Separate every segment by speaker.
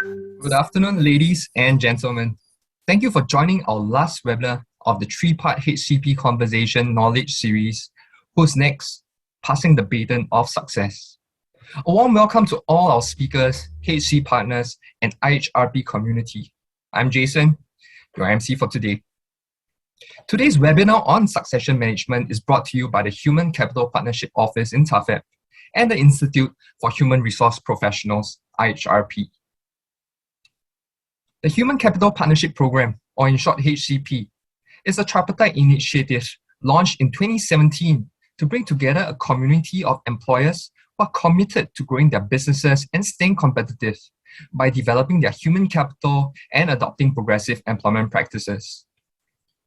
Speaker 1: Good afternoon, ladies and gentlemen. Thank you for joining our last webinar of the three-part HCP Conversation Knowledge Series, Who's Next? Passing the Baton of Success. A warm welcome to all our speakers, HC partners, and IHRP community. I'm Jason, your MC for today. Today's webinar on succession management is brought to you by the Human Capital Partnership Office in TAFEP and the Institute for Human Resource Professionals, IHRP. The Human Capital Partnership Program, or in short HCP, is a tripartite initiative launched in 2017 to bring together a community of employers who are committed to growing their businesses and staying competitive by developing their human capital and adopting progressive employment practices.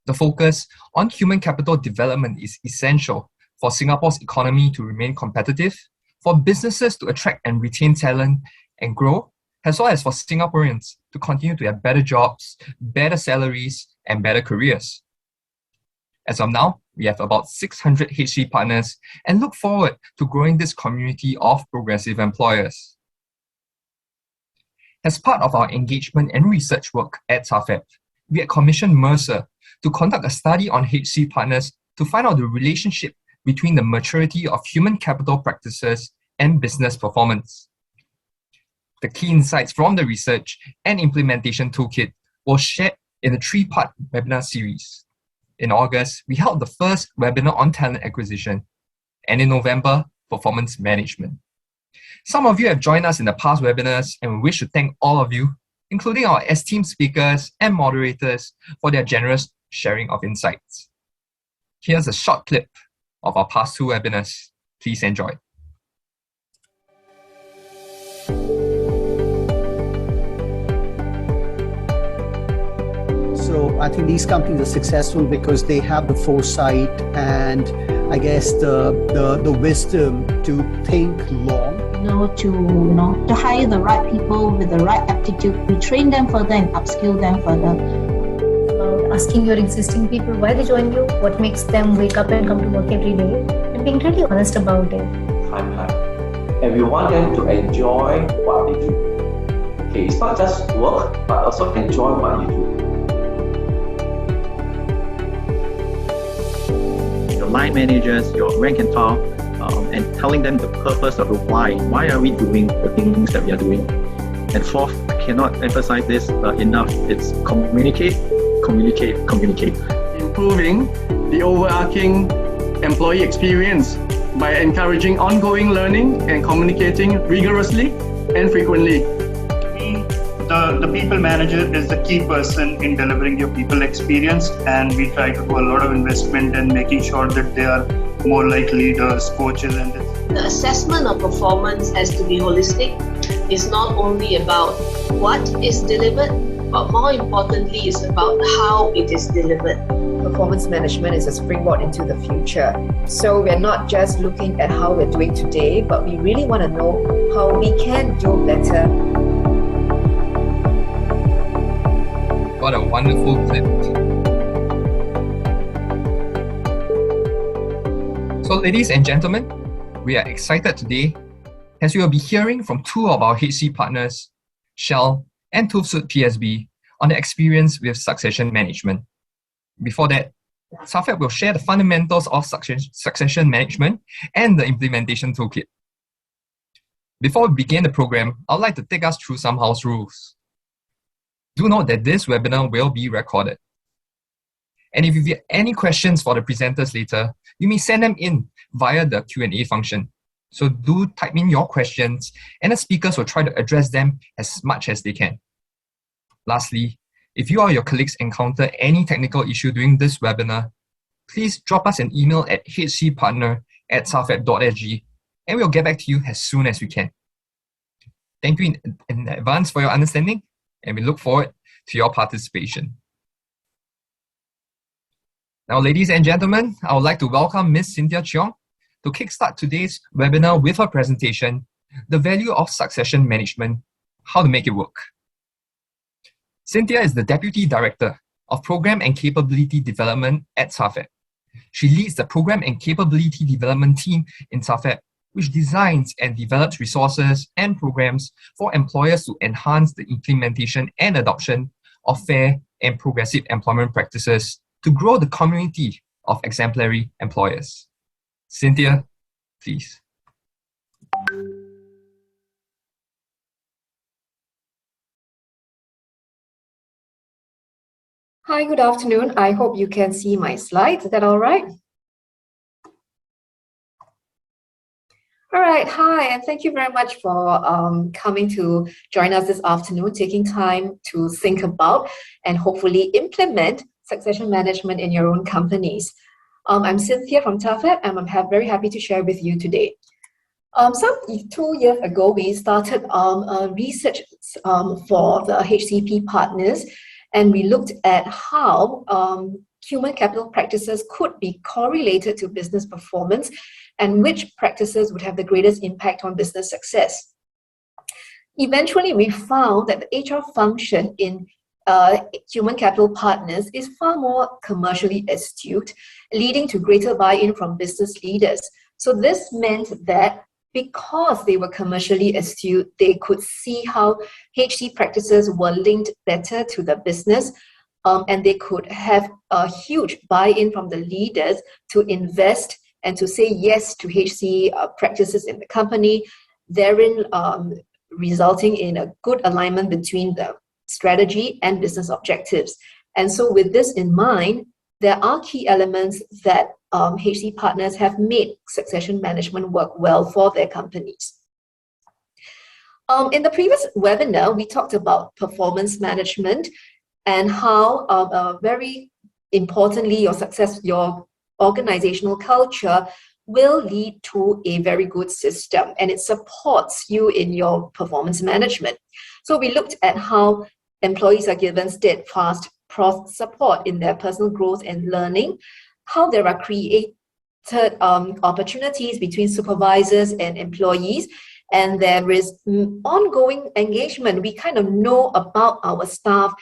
Speaker 1: The focus on human capital development is essential for Singapore's economy to remain competitive, for businesses to attract and retain talent and grow, as well as for Singaporeans to continue to have better jobs, better salaries, and better careers. As of now, we have about 600 HC partners and look forward to growing this community of progressive employers. As part of our engagement and research work at TAFEP, we had commissioned Mercer to conduct a study on HC partners to find out the relationship between the maturity of human capital practices and business performance. The key insights from the research and implementation toolkit were shared in a three-part webinar series. In August, we held the first webinar on talent acquisition, and in November, performance management. Some of you have joined us in the past webinars, and we wish to thank all of you, including our esteemed speakers and moderators, for their generous sharing of insights. Here's a short clip of our past two webinars. Please enjoy.
Speaker 2: So I think these companies are successful because they have the foresight and I guess the wisdom to think long.
Speaker 3: To hire the right people with the right aptitude. We train them further and upskill them further.
Speaker 4: About asking your existing people why they join you, what makes them wake up and come to work every day, and being really honest about it.
Speaker 5: Timeline. And we want them to enjoy what they do. Okay, it's not just work, but also enjoy what you do.
Speaker 6: Your line managers, your rank and file, and telling them the purpose of the why. Why are we doing the things that we are doing? And fourth, I cannot emphasize this enough, it's communicate, communicate, communicate.
Speaker 7: Improving the overarching employee experience by encouraging ongoing learning and communicating rigorously and frequently.
Speaker 8: The people manager is the key person in delivering your people experience, and we try to do a lot of investment in making sure that they are more like leaders, coaches, and
Speaker 9: the assessment of performance has to be holistic. It's not only about what is delivered, but more importantly, it's about how it is delivered.
Speaker 10: Performance management is a springboard into the future. So we're not just looking at how we're doing today, but we really want to know how we can do better.
Speaker 1: What a wonderful clip. So ladies and gentlemen, we are excited today as we will be hearing from two of our HC partners, Shell and TUFSUD PSB, on the experience with succession management. Before that, TAFEP will share the fundamentals of succession management and the implementation toolkit. Before we begin the program, I'd like to take us through some house rules. Do note that this webinar will be recorded. And if you have any questions for the presenters later, you may send them in via the Q&A function. So do type in your questions and the speakers will try to address them as much as they can. Lastly, if you or your colleagues encounter any technical issue during this webinar, please drop us an email at hcpartner@tafep.sg and we'll get back to you as soon as we can. Thank you in advance for your understanding, and we look forward to your participation. Now, ladies and gentlemen, I would like to welcome Ms. Cynthia Cheong to kickstart today's webinar with her presentation, The Value of Succession Management, How to Make It Work. Cynthia is the Deputy Director of Program and Capability Development at TAFEP. She leads the Program and Capability Development team in TAFEP, which designs and develops resources and programs for employers to enhance the implementation and adoption of fair and progressive employment practices to grow the community of exemplary employers. Cynthia, please.
Speaker 10: Hi, good afternoon. I hope you can see my slides. Is that all right? All right, hi, and thank you very much for coming to join us this afternoon, taking time to think about and hopefully implement succession management in your own companies. I'm Cynthia from TAFEP, and I'm very happy to share with you today. Some 2 years ago, we started research for the HCP partners, and we looked at how human capital practices could be correlated to business performance and which practices would have the greatest impact on business success. Eventually, we found that the HR function in human capital partners is far more commercially astute, leading to greater buy-in from business leaders. So this meant that because they were commercially astute, they could see how HC practices were linked better to the business, and they could have a huge buy-in from the leaders to invest and to say yes to HC practices in the company, therein resulting in a good alignment between the strategy and business objectives. And so with this in mind, there are key elements that HC partners have made succession management work well for their companies. In the previous webinar, we talked about performance management and how very importantly, your organizational culture will lead to a very good system, and it supports you in your performance management. So we looked at how employees are given steadfast support in their personal growth and learning, how there are created opportunities between supervisors and employees, and there is ongoing engagement. We kind of know about our staff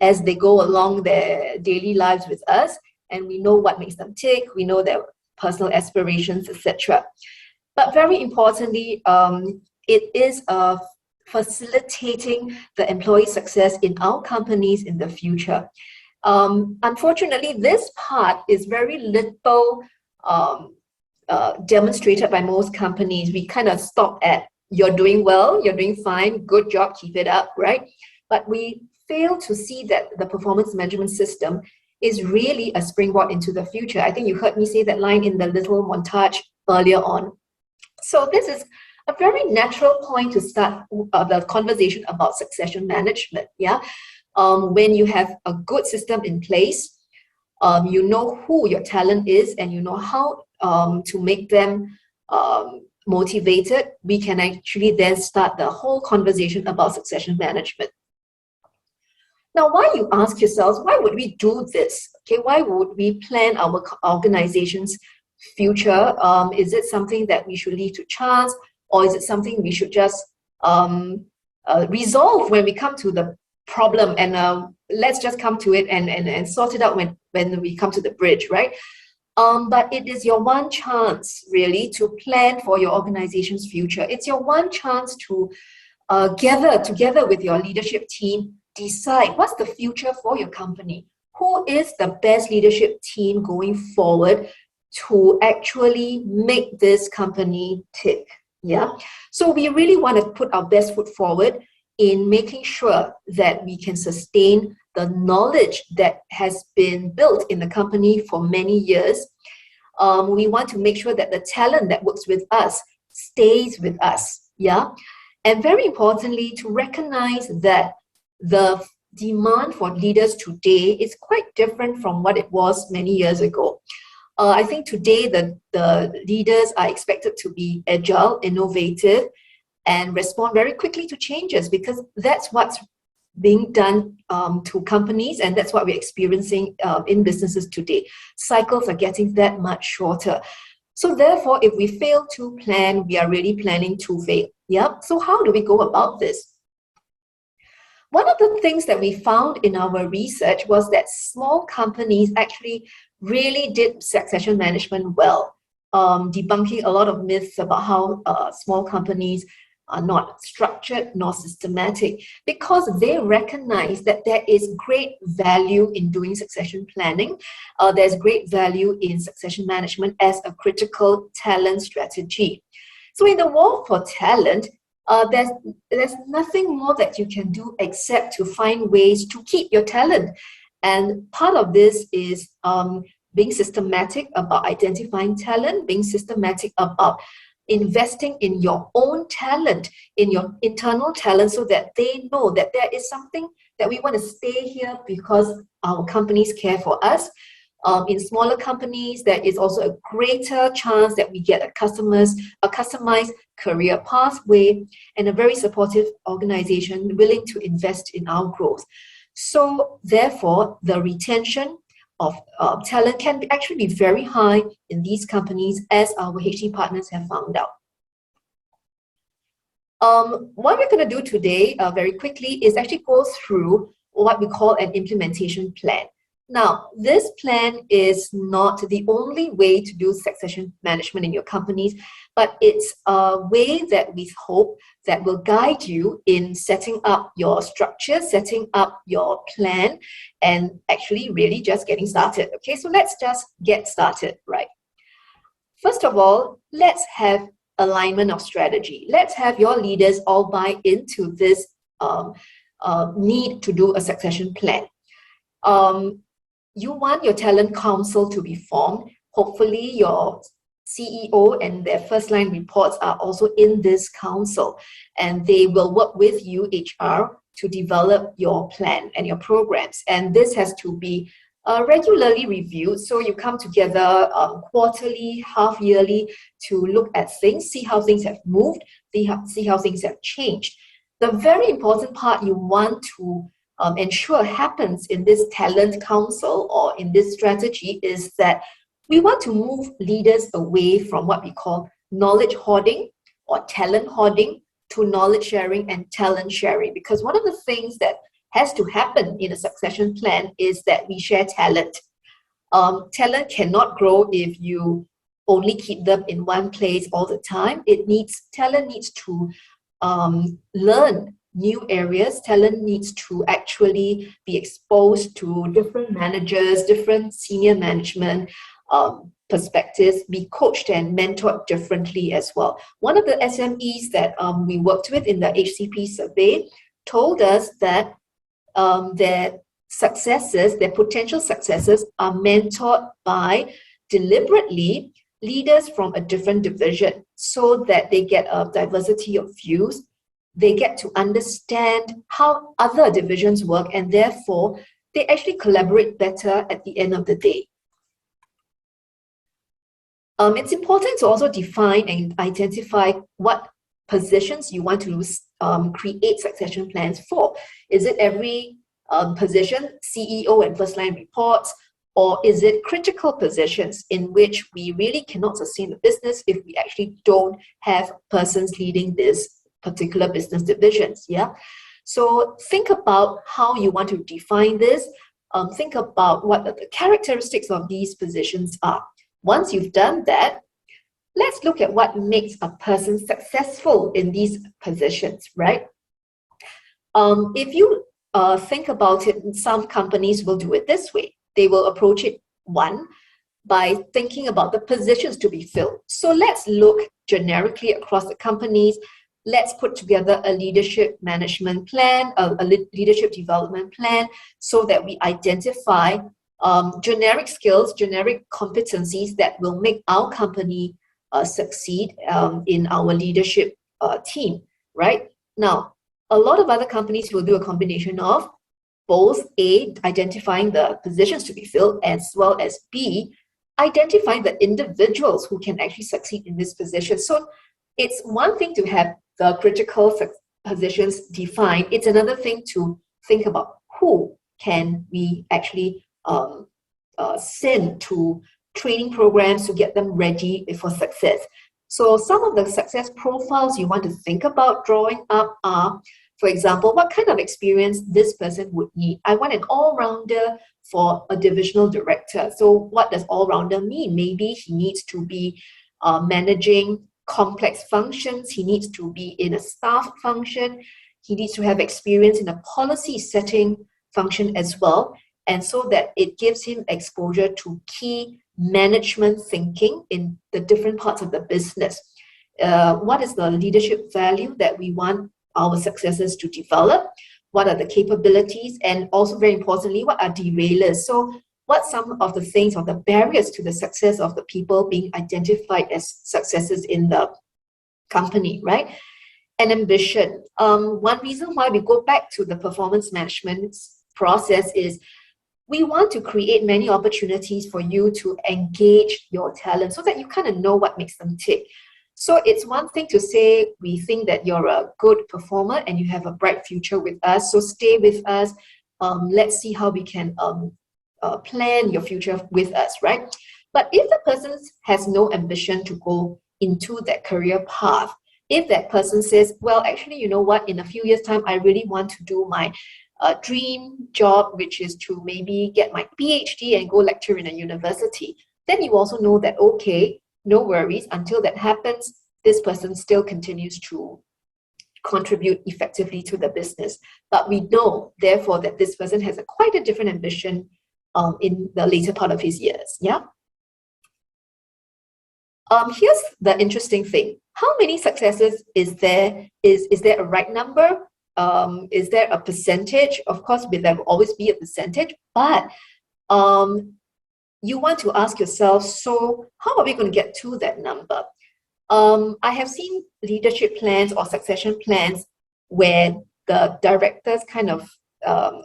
Speaker 10: as they go along their daily lives with us, and we know what makes them tick, we know their personal aspirations, etc. But very importantly, it is facilitating the employee success in our companies in the future. Unfortunately, this part is very little demonstrated by most companies. We kind of stop at, you're doing well, you're doing fine, good job, keep it up, right? But we fail to see that the performance management system is really a springboard into the future. I think you heard me say that line in the little montage earlier on. So this is a very natural point to start the conversation about succession management. Yeah, when you have a good system in place, you know who your talent is, and you know how to make them motivated. We can actually then start the whole conversation about succession management. Now, why you ask yourselves, why would we do this? Okay, why would we plan our organization's future? Is it something that we should leave to chance, or is it something we should just resolve when we come to the problem, and let's just come to it and sort it out when we come to the bridge, right? But it is your one chance, really, to plan for your organization's future. It's your one chance to gather together with your leadership team, decide what's the future for your company. Who is the best leadership team going forward to actually make this company tick? Yeah. So we really want to put our best foot forward in making sure that we can sustain the knowledge that has been built in the company for many years. We want to make sure that the talent that works with us stays with us. Yeah. And very importantly, to recognize that the demand for leaders today is quite different from what it was many years ago. I think today the leaders are expected to be agile, innovative, and respond very quickly to changes, because that's what's being done to companies, and that's what we're experiencing in businesses today. Cycles are getting that much shorter. So therefore, if we fail to plan, we are really planning to fail. Yeah. So how do we go about this? One of the things that we found in our research was that small companies actually really did succession management well. debunking a lot of myths about how small companies are not structured nor systematic, because they recognize that there is great value in doing succession planning. There's great value in succession management as a critical talent strategy. So in the war for talent, there's nothing more that you can do except to find ways to keep your talent. And part of this is being systematic about identifying talent, being systematic about investing in your own talent, in your internal talent, so that they know that there is something that we want to stay here because our companies care for us. In smaller companies, there is also a greater chance that we get a customized career pathway and a very supportive organization willing to invest in our growth. So therefore, the retention of talent can actually be very high in these companies, as our HC partners have found out. What we're going to do today, very quickly, is actually go through what we call an implementation plan. Now, this plan is not the only way to do succession management in your companies, but it's a way that we hope that will guide you in setting up your structure, setting up your plan, and actually really just getting started. Okay, so let's just get started, right? First of all, let's have alignment of strategy. Let's have your leaders all buy into this need to do a succession plan. You want your talent council to be formed. Hopefully your CEO and their first line reports are also in this council, and they will work with you, HR, to develop your plan and your programs. And this has to be regularly reviewed. So you come together quarterly, half yearly to look at things, see how things have moved, see how things have changed. The very important part you want to ensure happens in this talent council or in this strategy is that we want to move leaders away from what we call knowledge hoarding or talent hoarding to knowledge sharing and talent sharing. Because one of the things that has to happen in a succession plan is that we share talent. Talent cannot grow if you only keep them in one place all the time. Talent needs to learn new areas. Talent needs to actually be exposed to different managers, different senior management perspectives, be coached and mentored differently as well. One of the SMEs that we worked with in the HCP survey told us that their successes, their potential successes, are mentored by deliberately leaders from a different division so that they get a diversity of views. They get to understand how other divisions work, and therefore they actually collaborate better at the end of the day. It's important to also define and identify what positions you want to create succession plans for. Is it every position, CEO and first line reports, or is it critical positions in which we really cannot sustain the business if we actually don't have persons leading this particular business divisions? Yeah. So think about how you want to define this. Think about what the characteristics of these positions are. Once you've done that, let's look at what makes a person successful in these positions, right? If you think about it, some companies will do it this way. They will approach it, one, by thinking about the positions to be filled. So let's look generically across the companies. Let's put together a leadership management plan, a leadership development plan, so that we identify generic skills, generic competencies that will make our company succeed in our leadership team, right? Now, a lot of other companies will do a combination of both A, identifying the positions to be filled, as well as B, identifying the individuals who can actually succeed in this position. So it's one thing to have the critical positions defined. It's another thing to think about who can we actually send to training programs to get them ready for success. So some of the success profiles you want to think about drawing up are, for example, what kind of experience this person would need. I want an all-rounder for a divisional director. So what does all-rounder mean? Maybe he needs to be managing complex functions. He needs to be in a staff function. He needs to have experience in a policy setting function as well. And so that it gives him exposure to key management thinking in the different parts of the business. What is the leadership value that we want our successors to develop? What are the capabilities? And also very importantly, what are derailers? So what some of the things or the barriers to the success of the people being identified as successes in the company, right? And ambition. One reason why we go back to the performance management process is we want to create many opportunities for you to engage your talent so that you kind of know what makes them tick. So it's one thing to say, we think that you're a good performer and you have a bright future with us, so stay with us. Let's see how we can plan your future with us, right? But if the person has no ambition to go into that career path, if that person says, well, actually, you know what, in a few years' time, I really want to do my dream job, which is to maybe get my PhD and go lecture in a university, then you also know that, okay, no worries, until that happens, this person still continues to contribute effectively to the business. But we know, therefore, that this person has quite a different ambition in the later part of his years. Yeah. Here's the interesting thing. How many successes is there? Is there a right number? Is there a percentage? Of course, there will always be a percentage, but you want to ask yourself, so how are we going to get to that number? I have seen leadership plans or succession plans where the directors kind of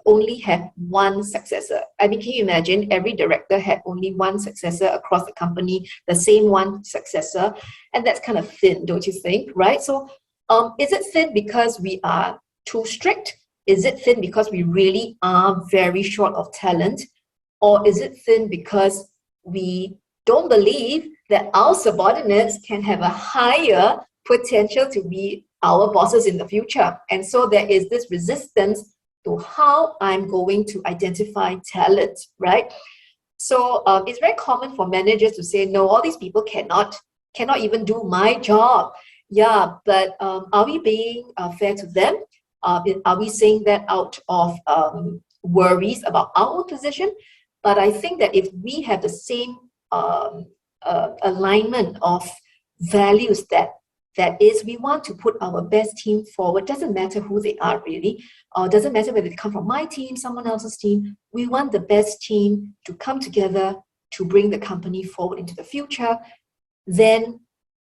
Speaker 10: only have one successor. I mean, can you imagine every director had only one successor across the company, the same one successor? And that's kind of thin, don't you think, right? So is it thin because we are too strict? Is it thin because we really are very short of talent? Or is it thin because we don't believe that our subordinates can have a higher potential to be our bosses in the future? And so there is this resistance to how I'm going to identify talent, right? So it's very common for managers to say, no, all these people cannot even do my job. Yeah, but are we being fair to them? Are we saying that out of worries about our position? But I think that if we have the same alignment of values, that is, we want to put our best team forward. Doesn't matter who they are really. Doesn't matter whether they come from my team, someone else's team. We want the best team to come together to bring the company forward into the future. Then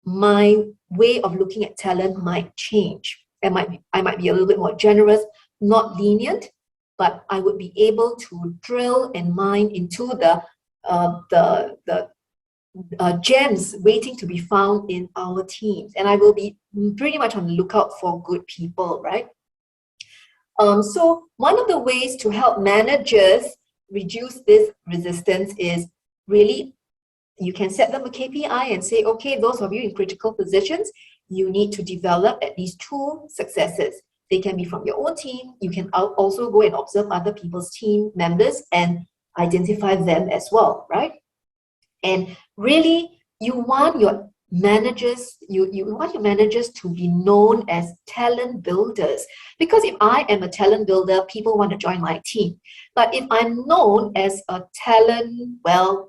Speaker 10: my way of looking at talent might change. I might be a little bit more generous, not lenient, but I would be able to drill and mine into the gems waiting to be found in our teams. And I will be pretty much on the lookout for good people, right? So one of the ways to help managers reduce this resistance is really, you can set them a KPI and say, okay, those of you in critical positions, you need to develop at least 2 successes. They can be from your own team. You can also go and observe other people's team members and identify them as well, right? And really, you want your managers, you want your managers to be known as talent builders. Because if I am a talent builder, people want to join my team. But if I'm known as a talent,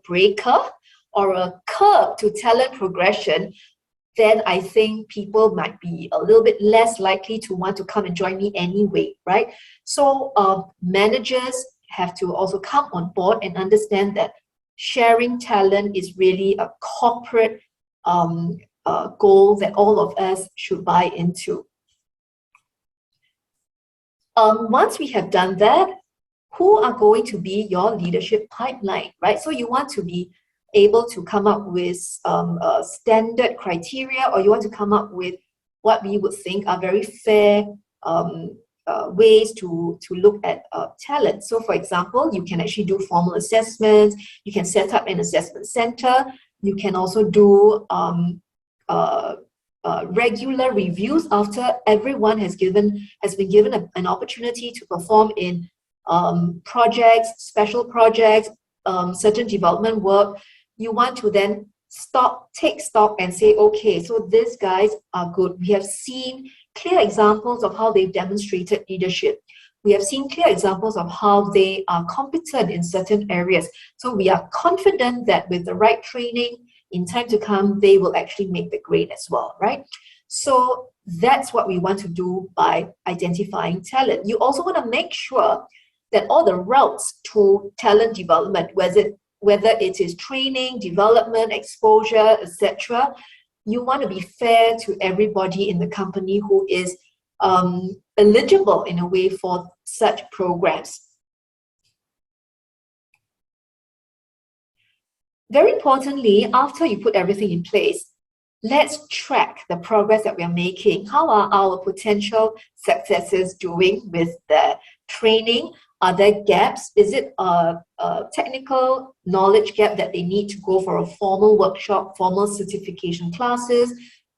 Speaker 10: breaker or a curb to talent progression, then I think people might be a little bit less likely to want to come and join me anyway, right? So managers have to also come on board and understand that sharing talent is really a corporate goal that all of us should buy into. Once we have done that, who are going to be your leadership pipeline, right? So you want to be able to come up with standard criteria, or you want to come up with what we would think are very fair ways to look at talent. So for example, you can actually do formal assessments, you can set up an assessment center, you can also do regular reviews after everyone has been given an opportunity to perform in projects, special projects, certain development work. You want to then take stock and say, okay, so these guys are good. We have seen clear examples of how they've demonstrated leadership. We have seen clear examples of how they are competent in certain areas. So we are confident that with the right training, in time to come, they will actually make the grade as well, right? So that's what we want to do by identifying talent. You also want to make sure that all the routes to talent development, whether it is training, development, exposure, etc., you want to be fair to everybody in the company who is eligible in a way for such programs. Very importantly, after you put everything in place, let's track the progress that we are making. How are our potential successors doing with the training? Are there gaps? Is it a technical knowledge gap that they need to go for a formal workshop, formal certification classes,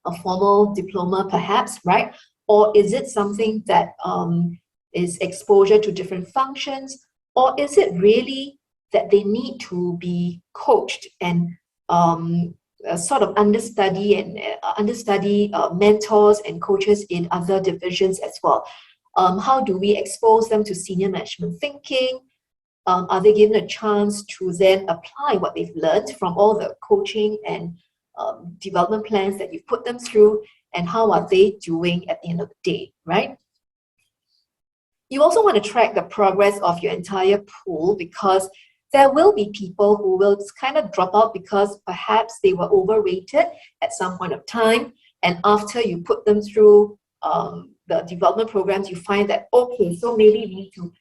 Speaker 10: a formal diploma perhaps, right? Or is it something that is exposure to different functions? Or is it really that they need to be coached and sort of understudy mentors and coaches in other divisions as well? How do we expose them to senior management thinking? Are they given a chance to then apply what they've learned from all the coaching and development plans that you've put them through? And how are they doing at the end of the day, right? You also want to track the progress of your entire pool, because there will be people who will kind of drop out because perhaps they were overrated at some point of time. And after you put them through the development programs, you find that, okay, so maybe we need to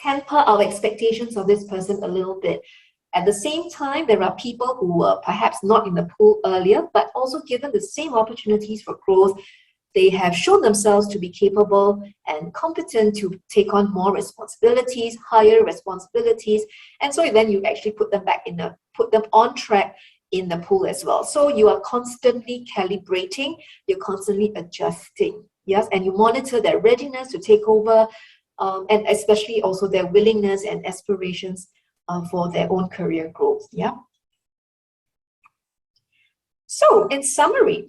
Speaker 10: temper our expectations of this person a little bit. At the same time, there are people who were perhaps not in the pool earlier, but also given the same opportunities for growth, they have shown themselves to be capable and competent to take on more responsibilities, higher responsibilities. And so then you actually put them on track in the pool as well. So you are constantly calibrating, you're constantly adjusting, yes, and you monitor their readiness to take over, and especially also their willingness and aspirations for their own career growth, yeah. So in summary,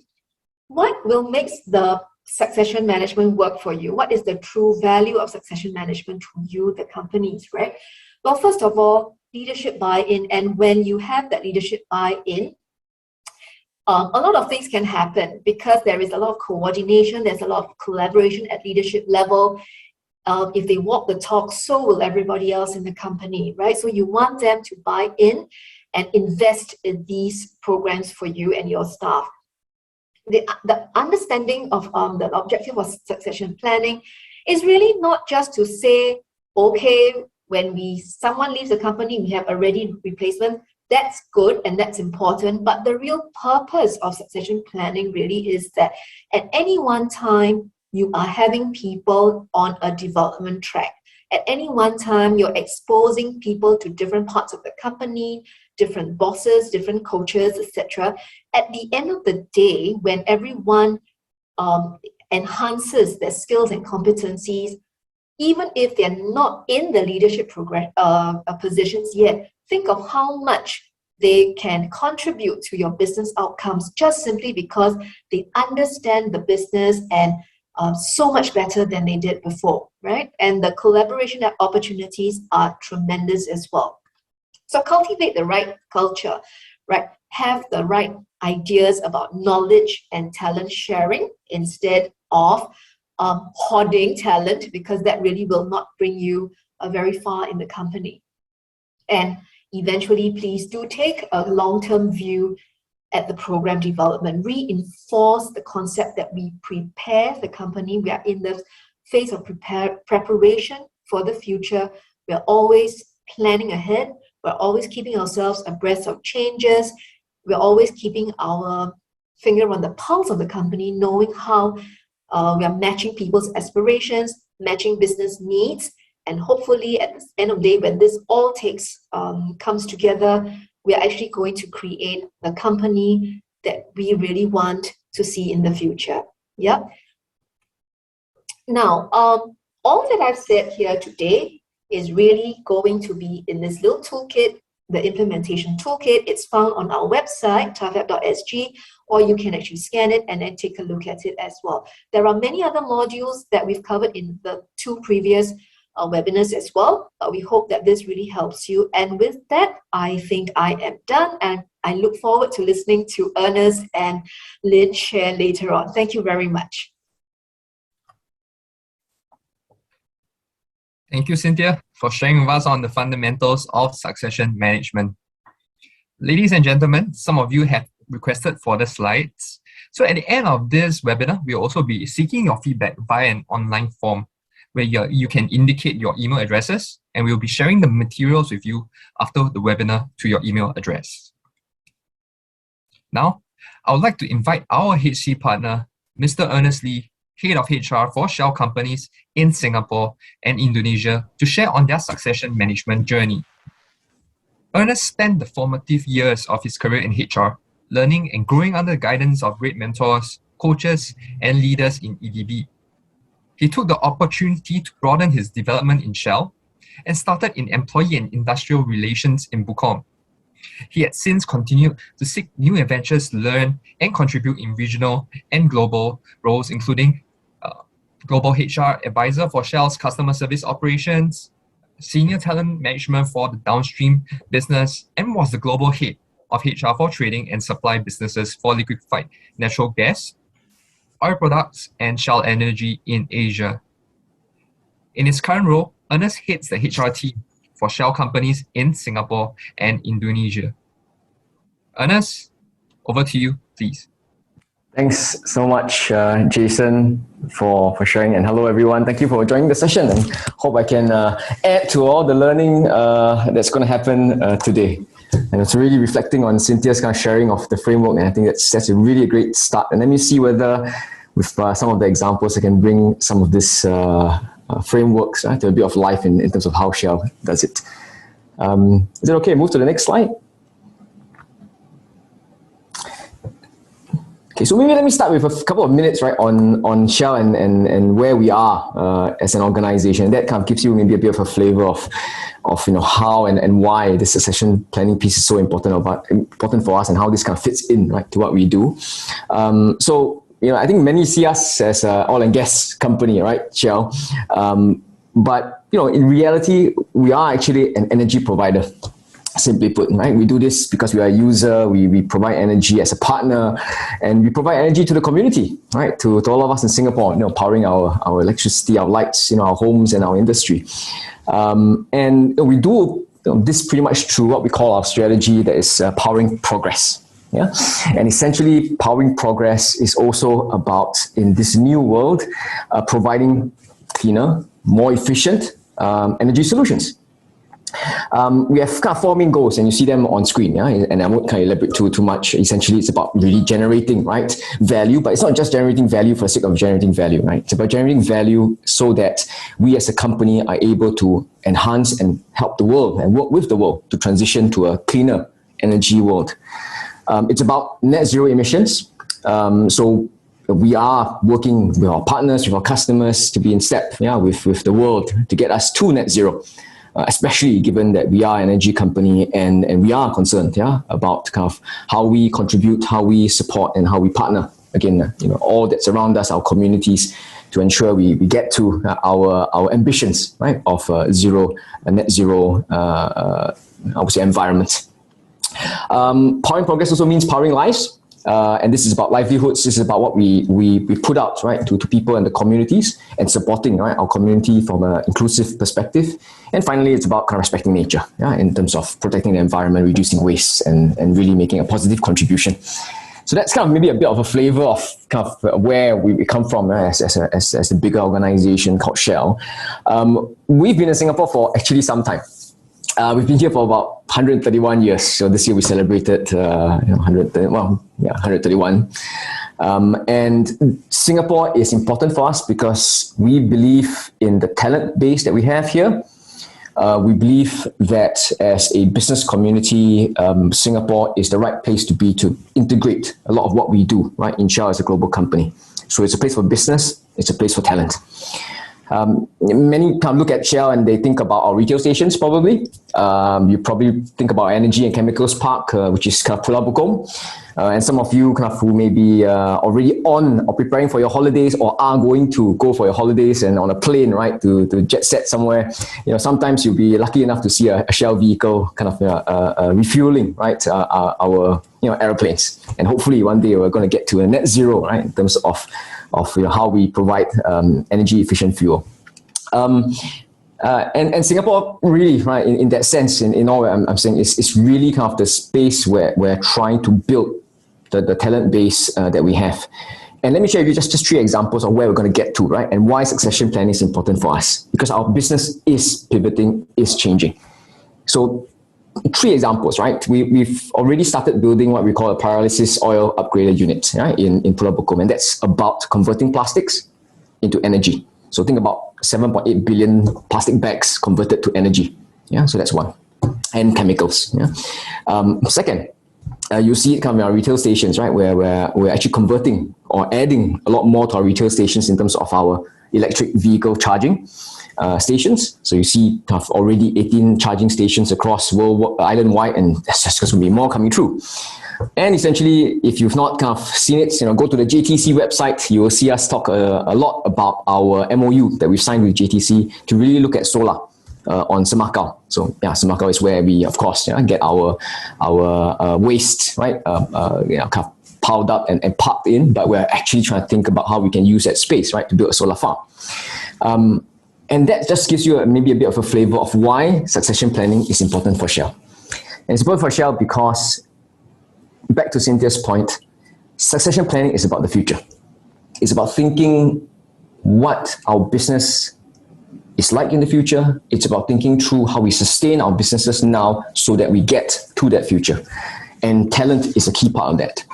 Speaker 10: what will make the succession management work for you? What is the true value of succession management to you, the companies, right? Well, first of all, leadership buy-in. And when you have that leadership buy-in, a lot of things can happen because there is a lot of coordination, there's a lot of collaboration at leadership level. If they walk the talk, so will everybody else in the company, right? So you want them to buy in and invest in these programs for you and your staff. The understanding of the objective of succession planning is really not just to say, okay, when someone leaves the company, we have a ready replacement. That's good and that's important, but the real purpose of succession planning really is that at any one time, you are having people on a development track. At any one time, you're exposing people to different parts of the company, different bosses, different coaches, etc. At the end of the day, when everyone enhances their skills and competencies, even if they're not in the leadership positions yet, think of how much they can contribute to your business outcomes just simply because they understand the business and so much better than they did before, right? And the collaboration opportunities are tremendous as well. So cultivate the right culture, right? Have the right ideas about knowledge and talent sharing instead of hoarding talent, because that really will not bring you very far in the company. And eventually, please do take a long-term view at the program development. Reinforce the concept that we prepare the company. We are in the phase of preparation for the future. We are always planning ahead. We're always keeping ourselves abreast of changes. We're always keeping our finger on the pulse of the company, knowing how we are matching people's aspirations, matching business needs, and hopefully at the end of the day, when this all comes together, we are actually going to create the company that we really want to see in the future. Yeah. Now, all that I've said here today is really going to be in this little toolkit the implementation toolkit. It's found on our website, TAFEP.sg, or you can actually scan it and then take a look at it as well. There are many other modules that we've covered in the 2 previous webinars as well. We hope that this really helps you. And with that, I think I am done, and I look forward to listening to Ernest and Lynn share later on. Thank you very much.
Speaker 1: Thank you, Cynthia, for sharing with us on the fundamentals of succession management. Ladies and gentlemen, some of you have requested for the slides. So at the end of this webinar, we'll also be seeking your feedback via an online form where you can indicate your email addresses, and we'll be sharing the materials with you after the webinar to your email address. Now, I would like to invite our HC partner, Mr. Ernest Lee, Head of HR for Shell companies in Singapore and Indonesia, to share on their succession management journey. Ernest spent the formative years of his career in HR, learning and growing under the guidance of great mentors, coaches, and leaders in EDB. He took the opportunity to broaden his development in Shell and started in employee and industrial relations in Bukom. He had since continued to seek new adventures to learn and contribute in regional and global roles, including Global HR Advisor for Shell's customer service operations, Senior Talent Management for the downstream business, and was the Global Head of HR for trading and supply businesses for liquefied natural gas, oil products, and Shell Energy in Asia. In his current role, Ernest heads the HR team for Shell companies in Singapore and Indonesia. Ernest, over to you, please.
Speaker 11: Thanks so much, Jason, for sharing, and hello everyone. Thank you for joining the session, and hope I can add to all the learning that's going to happen today. And it's really reflecting on Cynthia's kind of sharing of the framework, and I think that's a really great start. And let me see whether with some of the examples I can bring some of this frameworks to a bit of life in terms of how Shell does it. Is it okay? Move to the next slide. Okay, so maybe let me start with a couple of minutes, right, on Shell and where we are as an organization. That kind of gives you maybe a bit of a flavor of how and why this succession planning piece is so important for us, and how this kind of fits in, right, to what we do. So I think many see us as an oil and gas company, right, Shell. But in reality, we are actually an energy provider. Simply put, right? We do this because we are a user, we provide energy as a partner, and we provide energy to the community, right? To all of us in Singapore, powering our electricity, our lights, our homes and our industry. And we do this pretty much through what we call our strategy, that is powering progress. Yeah, and essentially powering progress is also about, in this new world, providing cleaner, more efficient energy solutions. We have conforming goals, and you see them on screen, yeah? And I won't kind of elaborate too much. Essentially, it's about really generating, right, value, but it's not just generating value for the sake of generating value, right? It's about generating value so that we as a company are able to enhance and help the world and work with the world to transition to a cleaner energy world. It's about net zero emissions. So we are working with our partners, with our customers, to be in step, with the world, to get us to net zero. Especially given that we are an energy company, and we are concerned, about kind of how we contribute, how we support, and how we partner. Again, all that's around us, our communities, to ensure we get to our ambitions, right, of net zero, I would say, environment. Powering progress also means powering lives. And this is about livelihoods. This is about what we put out, right, to people and the communities, and supporting, right, our community from an inclusive perspective. And finally, it's about kind of respecting nature, in terms of protecting the environment, reducing waste, and really making a positive contribution. So that's kind of maybe a bit of a flavor of kind of where we come from, as a bigger organization called Shell. We've been in Singapore for actually some time. We've been here for about 131 years. So this year we celebrated 131. And Singapore is important for us because we believe in the talent base that we have here. We believe that as a business community, Singapore is the right place to be, to integrate a lot of what we do, right, in Shell as a global company. So it's a place for business, it's a place for talent. Many kind of look at Shell and they think about our retail stations probably. You probably think about Energy and Chemicals Park, which is kind of Pulau Bukom. And some of you kind of who may be already on or preparing for your holidays or are going to go for your holidays and on a plane, right, to jet set somewhere. Sometimes you'll be lucky enough to see a Shell vehicle kind of refueling, right, our airplanes. And hopefully one day we're going to get to a net zero, right, in terms of how we provide energy efficient fuel. And Singapore really, right, in that sense, in all I'm saying, it's really kind of the space where we're trying to build the talent base that we have. And let me share with you just 3 examples of where we're going to get to, right, and why succession planning is important for us. Because our business is pivoting, is changing. So 3 examples, right? We've already started building what we call a pyrolysis oil upgrader unit, right, in Pulau Bukom, and that's about converting plastics into energy. So think about 7.8 billion plastic bags converted to energy. Yeah, so that's one. And chemicals. Yeah. Second, you see it come in our retail stations, right, where we're actually converting or adding a lot more to our retail stations in terms of our electric vehicle charging stations. So you see kind of already 18 charging stations across island-wide, and there's just going to be more coming through. And essentially, if you've not kind of seen it, go to the JTC website. You will see us talk a lot about our MOU that we've signed with JTC to really look at solar on Semakau. So yeah, Semakau is where we, of course, get our waste, right, kind of piled up and parked in. But we're actually trying to think about how we can use that space, right, to build a solar farm. And that just gives you maybe a bit of a flavor of why succession planning is important for Shell. And it's important for Shell because, back to Cynthia's point, succession planning is about the future. It's about thinking what our business is like in the future. It's about thinking through how we sustain our businesses now so that we get to that future. And talent is a key part of that.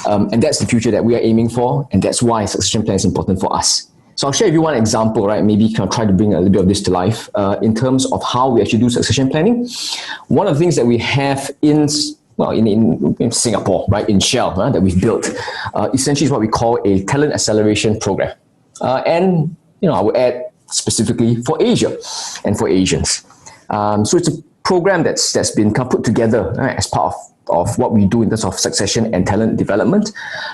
Speaker 11: And that's the future that we are aiming for, and that's why succession plan is important for us. So I'll share with you one example, right? Maybe kind of try to bring a little bit of this to life in terms of how we actually do succession planning. One of the things that we have in Singapore, right, in Shell, that we've built, essentially is what we call a talent acceleration program. And I would add specifically for Asia and for Asians. So it's a program that's been kind of put together, right, as part of what we do in terms of succession and talent development.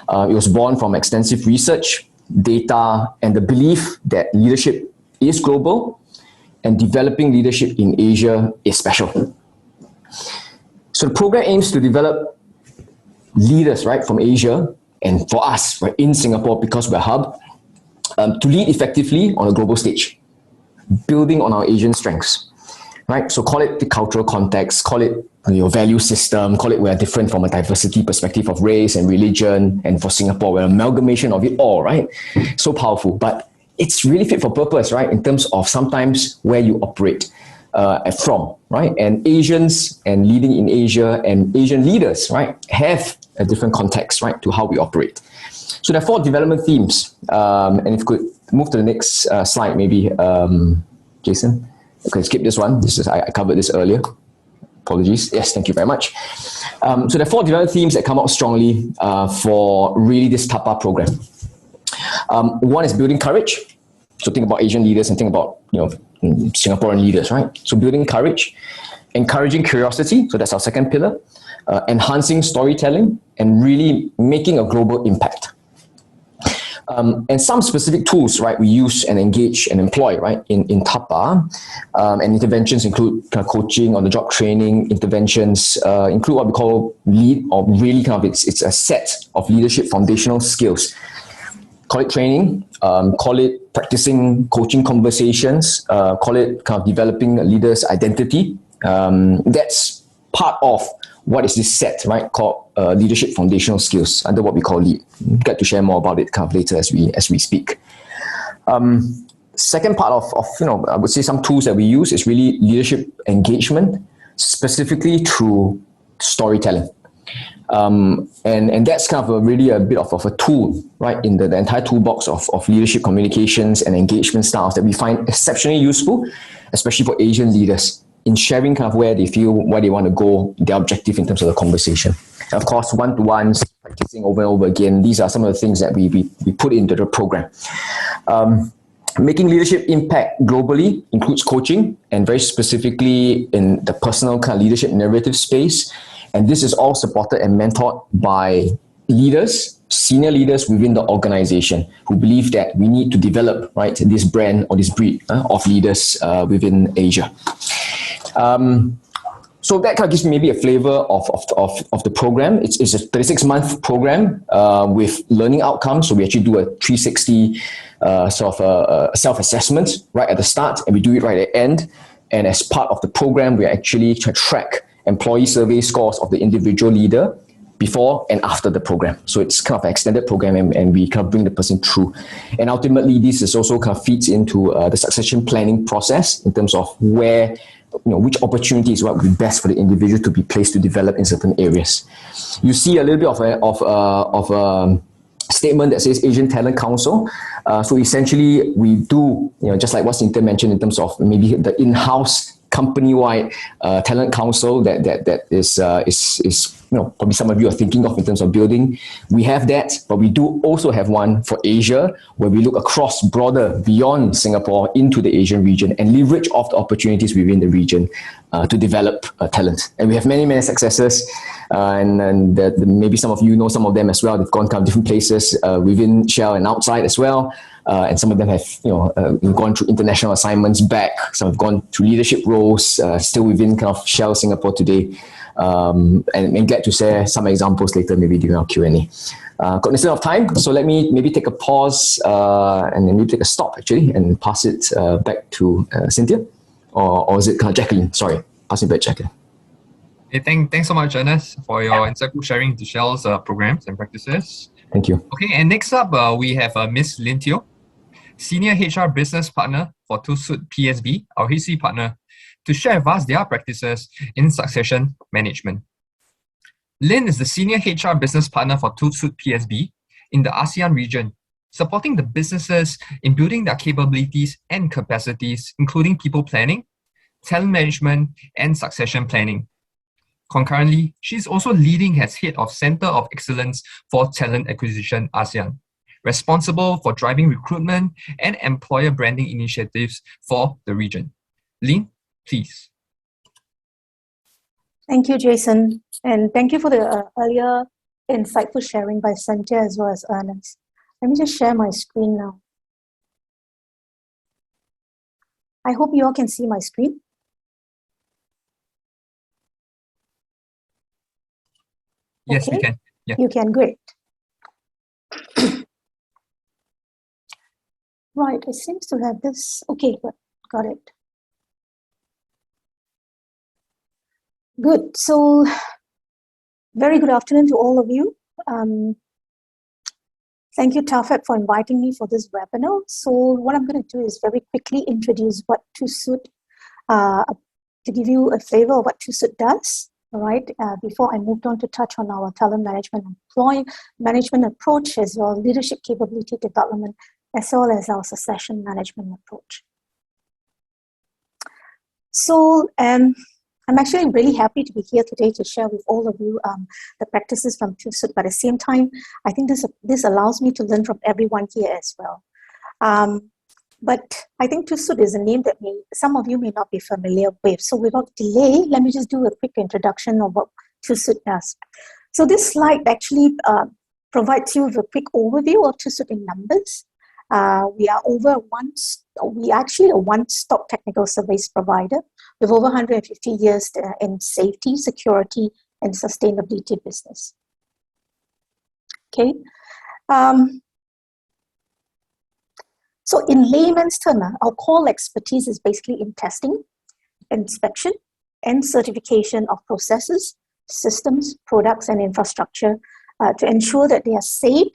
Speaker 11: It was born from extensive research, data, and the belief that leadership is global and developing leadership in Asia is special. So the program aims to develop leaders, right, from Asia, and for us, right, in Singapore, because we're a hub, to lead effectively on a global stage, building on our Asian strengths, right? So call it the cultural context, call it your value system, call it we're different from a diversity perspective of race and religion, and for Singapore, we're an amalgamation of it all, right? So powerful, but it's really fit for purpose, right, in terms of sometimes where you operate from, right? And Asians and leading in Asia and Asian leaders, right, have a different context, right, to how we operate. So there are 4 development themes. And if you could move to the next slide, maybe, Jason. Okay, skip this one. I covered this earlier. Apologies. Yes, thank you very much. So there are 4 development themes that come out strongly for really this TAPA program. One is building courage. So think about Asian leaders and think about Singaporean leaders, right? So building courage, encouraging curiosity. So that's our second pillar. Enhancing storytelling and really making a global impact. And some specific tools, right, we use and engage and employ, right, in TAPA. And interventions include kind of coaching, on-the-job training, interventions, include what we call lead, or really kind of it's a set of leadership foundational skills. Call it training, call it practicing coaching conversations, call it kind of developing a leader's identity. That's part of what is this set, right, called leadership foundational skills under what we call LEAD. We'll get to share more about it kind of later as we speak. Second part of I would say some tools that we use is really leadership engagement, specifically through storytelling. And that's kind of really a bit of a tool, right, in the entire toolbox of leadership communications and engagement styles that we find exceptionally useful, especially for Asian leaders, in sharing kind of where they feel, where they want to go, their objective in terms of the conversation. And of course, one-to-ones, practicing over and over again, these are some of the things that we put into the program. Making leadership impact globally includes coaching, and very specifically in the personal kind of leadership narrative space. And this is all supported and mentored by leaders, senior leaders within the organization who believe that we need to develop, right, this brand or this breed of leaders within Asia. So that kind of gives me maybe a flavor of the program. It's a 36-month program with learning outcomes. So we actually do a 360 sort of self-assessment right at the start, and we do it right at the end. And as part of the program, we actually track employee survey scores of the individual leader before and after the program. So it's kind of an extended program, and we kind of bring the person through. And ultimately, this is also kind of feeds into the succession planning process in terms of where, which opportunities would be best for the individual to be placed to develop in certain areas. You see a little bit of a statement that says Asian Talent Council. So essentially, we do, just like what Cynthia mentioned in terms of maybe the in-house company-wide talent council that is probably some of you are thinking of in terms of building. We have that, but we do also have one for Asia where we look across broader beyond Singapore into the Asian region and leverage off the opportunities within the region to develop talent. And we have many successes, and maybe some of you know some of them as well. They've gone kind of different places within Shell and outside as well. And some of them have, gone through international assignments back. Some have gone to leadership roles, still within kind of Shell Singapore today. And glad to share some examples later, maybe during our Q&A. Cognizant of time, so let me maybe take a pause and then maybe take a stop actually, and pass it back to Cynthia, or is it Jacqueline? Sorry, pass it back, Jacqueline.
Speaker 1: Hey, thanks so much, Ernest, for your insightful sharing to Shell's programs and practices.
Speaker 11: Thank you.
Speaker 1: Okay, and next up we have Ms. Lin Teo, Senior HR Business Partner for TUSUD PSB, our HC partner, to share with us their practices in succession management. Lin is the Senior HR Business Partner for TUSUD PSB in the ASEAN region, supporting the businesses in building their capabilities and capacities, including people planning, talent management, and succession planning. Concurrently, she is also leading as head of Center of Excellence for Talent Acquisition ASEAN, responsible for driving recruitment and employer branding initiatives for the region. Lin, please.
Speaker 12: Thank you, Jason. And thank you for the earlier insightful sharing by Cynthia as well as Ernest. Let me just share my screen now. I hope you all can see my screen.
Speaker 1: Yes,
Speaker 12: okay.
Speaker 1: we can. Yeah.
Speaker 12: You can, great. Right, it seems to have this. Okay, got it. Good. So, very good afternoon to all of you. Thank you, TAFEP, for inviting me for this webinar. So, what I'm going to do is very quickly introduce what TUSUD, to give you a flavor of what TUSUD does. All right. Before I moved on to touch on our talent management, employee management approach, as well as leadership capability development, as well as our succession management approach. So, I'm actually really happy to be here today to share with all of you the practices from TUSUD, but at the same time, I think this allows me to learn from everyone here as well. But I think TUSUD is a name that some of you may not be familiar with. So without delay, let me just do a quick introduction of what TUSUD does. So this slide actually provides you with a quick overview of TUSUD in numbers. We are actually a one-stop technical service provider with over 150 years in safety, security, and sustainability business. Okay. So in layman's term, our core expertise is basically in testing, inspection, and certification of processes, systems, products, and infrastructure to ensure that they are safe,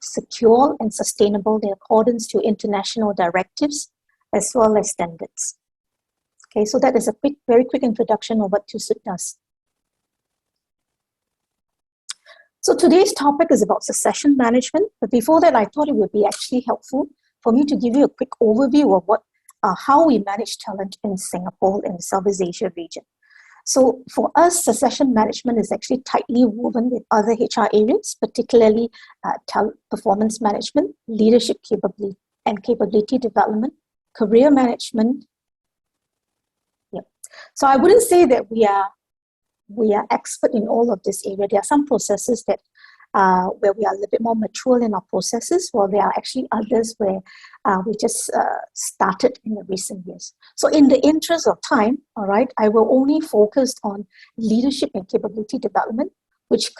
Speaker 12: secure, and sustainable in accordance to international directives as well as standards. Okay, so that is a very quick introduction of what TUSUD does. So today's topic is about succession management, but before that, I thought it would be actually helpful for me to give you a quick overview of how we manage talent in Singapore and the Southeast Asia region. So for us, succession management is actually tightly woven with other HR areas, particularly talent performance management, leadership and capability development, career management. Yeah. So I wouldn't say that we are expert in all of this area. There are some processes that where we are a little bit more mature in our processes, while there are actually others where we just started in the recent years. So in the interest of time, all right, I will only focus on leadership and capability development, which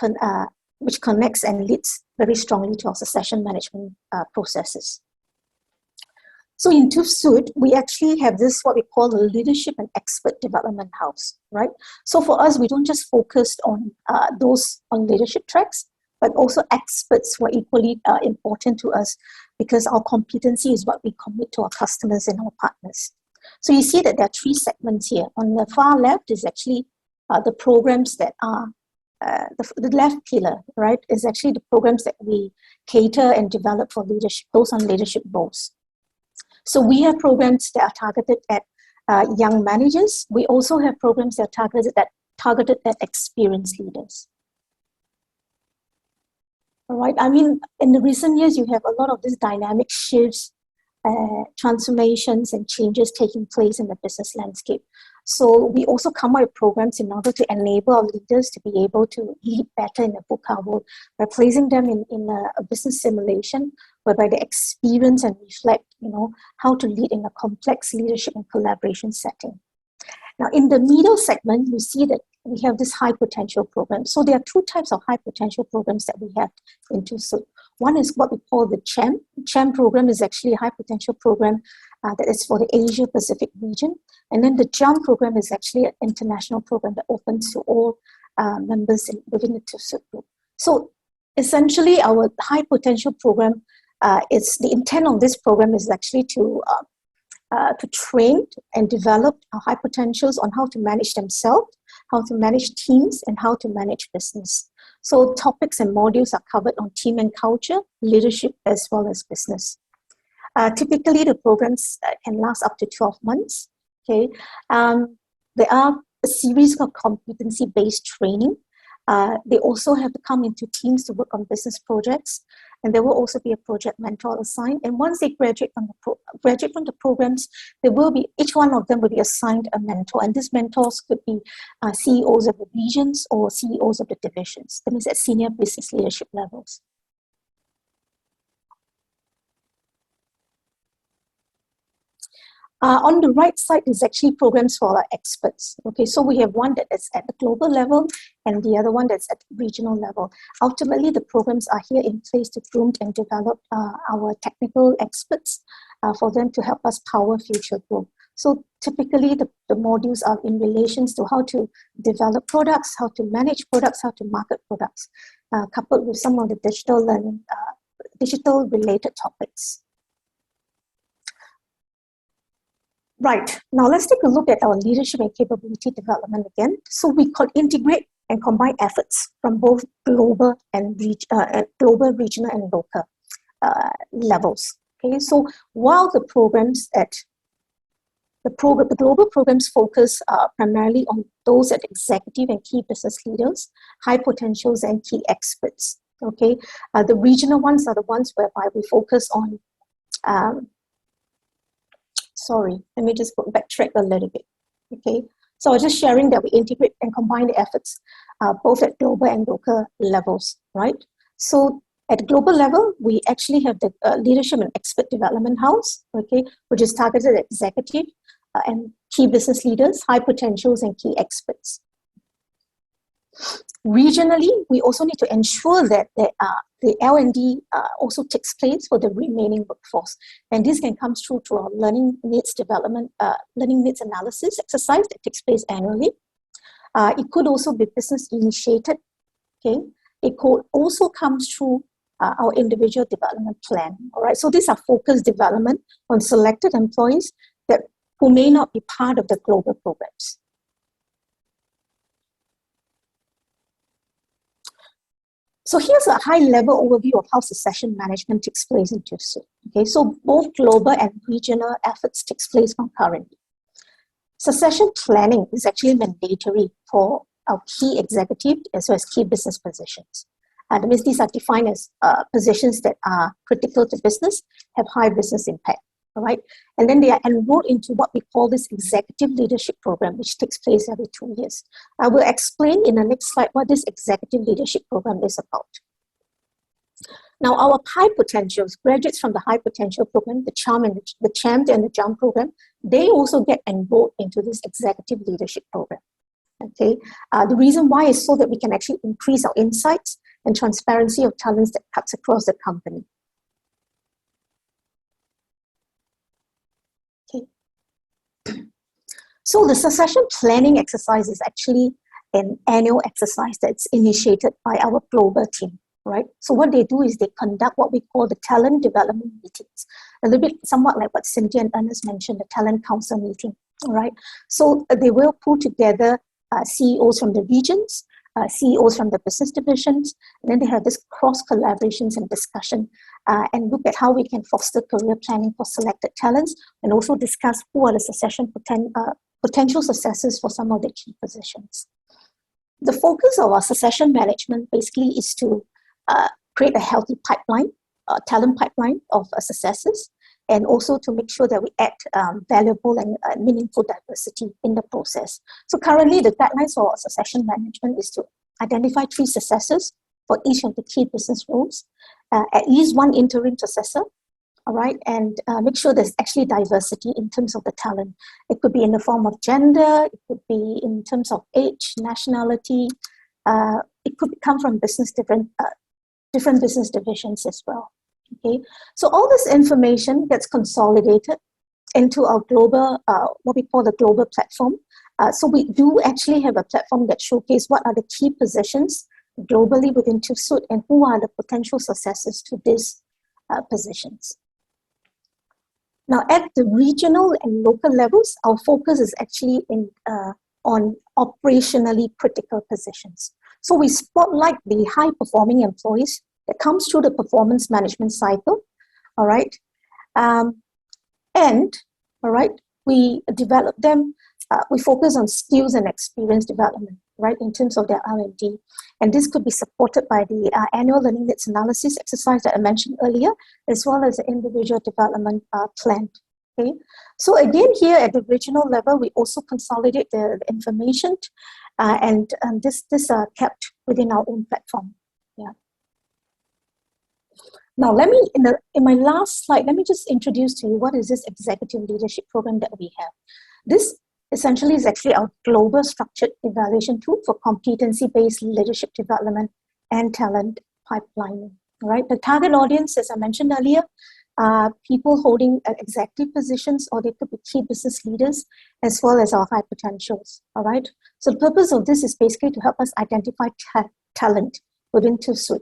Speaker 12: connects and leads very strongly to our succession management processes. So in TAFEP, we actually have this, what we call the Leadership and Expert Development House, right? So for us, we don't just focus on those on leadership tracks, but also experts who are equally important to us, because our competency is what we commit to our customers and our partners. So you see that there are three segments here. On the far left is actually the programs that are, the left pillar, right, is actually the programs that we cater and develop for leadership, those on leadership roles. So we have programs that are targeted at young managers. We also have programs that are targeted at experienced leaders. All right. I mean, in the recent years, you have a lot of these dynamic shifts, transformations and changes taking place in the business landscape. So we also come up with programs in order to enable our leaders to be able to lead better in the VUCA world by placing them in a business simulation whereby they experience and reflect, how to lead in a complex leadership and collaboration setting. Now, in the middle segment, you see that we have this high potential program. So there are two types of high potential programs that we have in TAFEP. One is what we call the CHAM. CHAM program is actually a high potential program that is for the Asia Pacific region. And then the JUMP program is actually an international program that opens to all members within the TAFEP group. So essentially, our high potential program is the intent of this program is actually to train and develop high potentials on how to manage themselves, how to manage teams, and how to manage business. So topics and modules are covered on team and culture, leadership, as well as business. Typically, the programs can last up to 12 months. Okay, there are a series of competency-based training. They also have to come into teams to work on business projects, and there will also be a project mentor assigned. And once they graduate from the programs, each one of them will be assigned a mentor, and these mentors could be CEOs of the regions or CEOs of the divisions. That means at senior business leadership levels. On the right side is actually programs for our experts. Okay, so we have one that is at the global level and the other one that's at the regional level. Ultimately, the programs are here in place to groom and develop our technical experts for them to help us power future growth. So typically, the modules are in relations to how to develop products, how to manage products, how to market products, coupled with some of the digital learning, digital related topics. Right, now let's take a look at our leadership and capability development again. So we could integrate and combine efforts from both global, regional, and local levels. Okay, so while the programs the global programs focus primarily on those at executive and key business leaders, high potentials, and key experts. Okay, the regional ones are the ones whereby we focus on. Sorry, let me just backtrack a little bit. Okay, so I was just sharing that we integrate and combine the efforts both at global and local levels, right? So at global level, we actually have the Leadership and Expert Development House, okay, which is targeted at executive and key business leaders, high potentials, and key experts. Regionally, we also need to ensure that the L&D also takes place for the remaining workforce. And this can come through our learning needs development, learning needs analysis exercise that takes place annually. It could also be business initiated. Okay, it could also come through our individual development plan. All right, so these are focused development on selected employees who may not be part of the global programs. So here's a high-level overview of how succession management takes place in TAFEP. Okay, so both global and regional efforts takes place concurrently. Succession planning is actually mandatory for our key executive as well as key business positions. That means these are defined as positions that are critical to business, have high business impact. All right, and then they are enrolled into what we call this executive leadership program, which takes place every 2 years. I will explain in the next slide what this executive leadership program is about. Now, our high potentials, graduates from the high potential program, the CHAMP and the JUMP program, they also get enrolled into this executive leadership program. Okay, the reason why is so that we can actually increase our insights and transparency of talents that cuts across the company. So the succession planning exercise is actually an annual exercise that's initiated by our global team, right? So what they do is they conduct what we call the talent development meetings, a little bit somewhat like what Cynthia and Ernest mentioned, the talent council meeting, all right? So they will pull together CEOs from the regions, CEOs from the business divisions, and then they have this cross collaborations and discussion and look at how we can foster career planning for selected talents and also discuss who are the succession potential successors for some of the key positions. The focus of our succession management basically is to create a healthy pipeline, talent pipeline of successors, and also to make sure that we add valuable and meaningful diversity in the process. So currently the guidelines for succession management is to identify 3 successors for each of the key business roles, at least 1 interim successor, all right, and make sure there's actually diversity in terms of the talent. It could be in the form of gender, it could be in terms of age, nationality, it could come from different business divisions as well. Okay, so all this information gets consolidated into our global, what we call the global platform. So we do actually have a platform that showcases what are the key positions globally within TÜV and who are the potential successors to these positions. Now, at the regional and local levels, our focus is actually on operationally critical positions. So we spotlight the high-performing employees that comes through the performance management cycle, all right? We develop them, we focus on skills and experience development, right, in terms of their R&D. And this could be supported by the annual learning needs analysis exercise that I mentioned earlier, as well as the individual development plan. Okay, so again here at the regional level, we also consolidate the information, and this are kept within our own platform. Yeah. Now, let me, in my last slide, let me just introduce to you what is this executive leadership program that we have. This essentially is actually our global structured evaluation tool for competency-based leadership development and talent pipelining. Right? The target audience, as I mentioned earlier, are people holding executive positions, or they could be key business leaders, as well as our high potentials. All right. So the purpose of this is basically to help us identify talent within TÜV,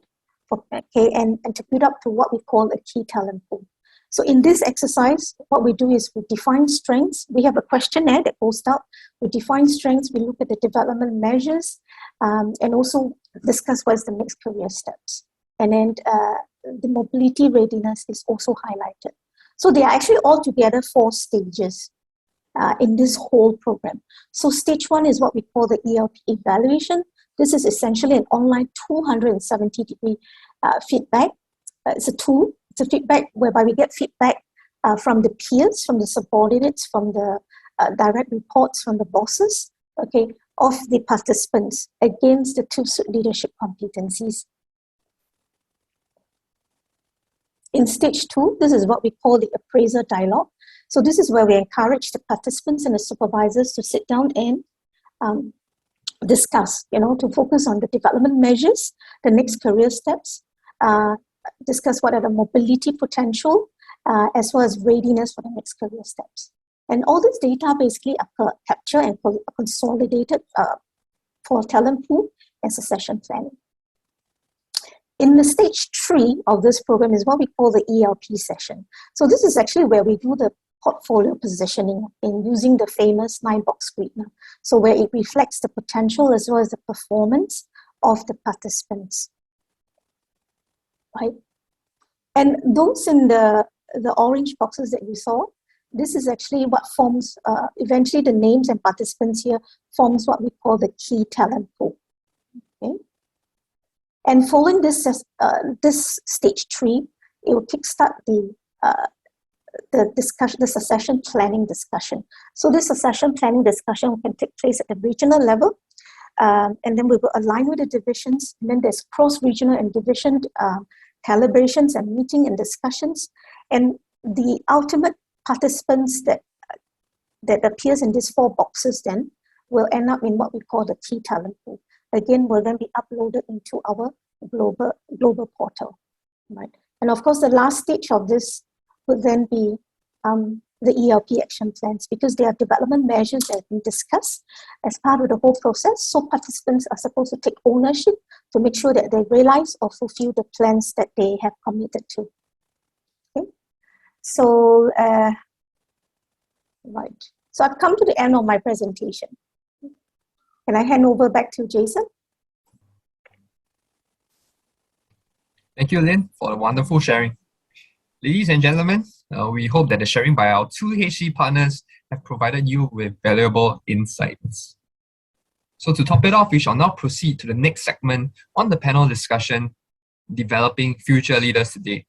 Speaker 12: okay, and to build up to what we call a key talent pool. So in this exercise, what we do is we define strengths. We have a questionnaire that goes out. We define strengths. We look at the development measures, and also discuss what is the next career steps. And then the mobility readiness is also highlighted. So they are actually all together 4 stages in this whole program. So stage 1 is what we call the Elp Evaluation. This is essentially an online 270-degree feedback. It's a tool. It's a feedback whereby we get feedback from the peers, from the subordinates, from the direct reports from the bosses, okay, of the participants against the TÜV leadership competencies. In stage 2, this is what we call the Appraiser Dialogue. So this is where we encourage the participants and the supervisors to sit down and discuss, to focus on the development measures, the next career steps, discuss what are the mobility potential, as well as readiness for the next career steps. And all this data basically are captured and consolidated for talent pool and succession planning. In the stage 3 of this program is what we call the Elp Session. So this is actually where we do the portfolio positioning in using the famous 9-box screener. So where it reflects the potential as well as the performance of the participants. Right? And those in the orange boxes that you saw, this is actually what forms, eventually the names and participants here forms what we call the key talent pool. Okay? And following this stage 3, it will kickstart the discussion, the succession planning discussion. So this succession planning discussion can take place at the regional level, and then we will align with the divisions. And then there's cross-regional and division calibrations and meeting and discussions. And the ultimate participants that appears in these 4 boxes then will end up in what we call the key talent pool. Again, will then be uploaded into our global portal, right? And of course, the last stage of this would then be the ELP action plans, because they are development measures that have been discussed as part of the whole process. So participants are supposed to take ownership to make sure that they realize or fulfill the plans that they have committed to. Okay, so right. So I've come to the end of my presentation. Can I hand over back to Jason?
Speaker 1: Thank you, Lynn, for the wonderful sharing. Ladies and gentlemen, we hope that the sharing by our 2 HC partners have provided you with valuable insights. So to top it off, we shall now proceed to the next segment on the panel discussion, Developing Future Leaders Today.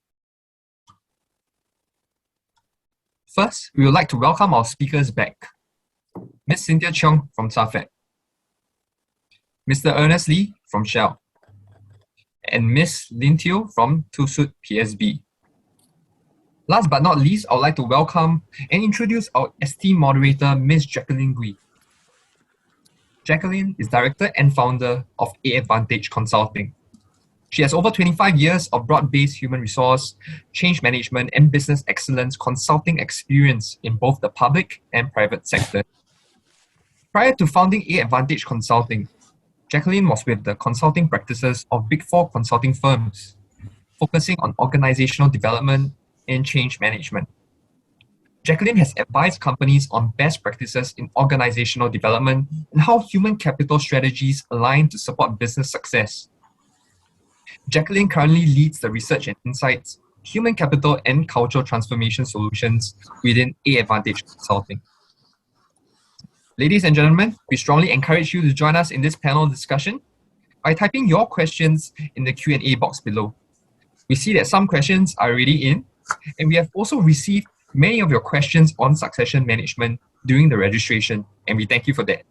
Speaker 1: First, we would like to welcome our speakers back. Ms. Cynthia Cheong from TAFEP, Mr. Ernest Lee from Shell, and Ms. Lin Teo from TUSUT PSB. Last but not least, I would like to welcome and introduce our esteemed moderator, Ms. Jacqueline Gui. Jacqueline is Director and Founder of A Advantage Consulting. She has over 25 years of broad-based human resource, change management, and business excellence consulting experience in both the public and private sector. Prior to founding A Advantage Consulting, Jacqueline was with the consulting practices of Big Four consulting firms, focusing on organizational development and change management. Jacqueline has advised companies on best practices in organizational development and how human capital strategies align to support business success. Jacqueline currently leads the research and insights, human capital and cultural transformation solutions within A Advantage Consulting. Ladies and gentlemen, we strongly encourage you to join us in this panel discussion by typing your questions in the Q&A box below. We see that some questions are already in, and we have also received many of your questions on succession management during the registration, and we thank you for that.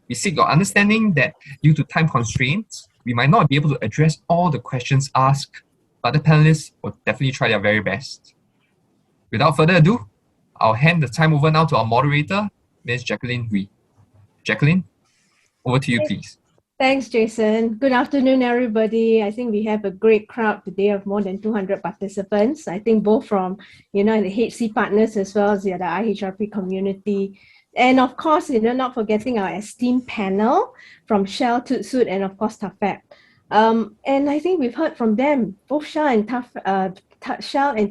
Speaker 1: We seek your understanding that due to time constraints, we might not be able to address all the questions asked, but the panelists will definitely try their very best. Without further ado, I'll hand the time over now to our moderator, Ms. Jacqueline Gui. Jacqueline, over to you, please.
Speaker 13: Thanks, Jason. Good afternoon, everybody. I think we have a great crowd today of more than 200 participants. I think both from, the HC partners as well as the IHRP community. And of course, not forgetting our esteemed panel from Shell, TUSUT, and of course, TAFEP. And I think we've heard from them, both Shell and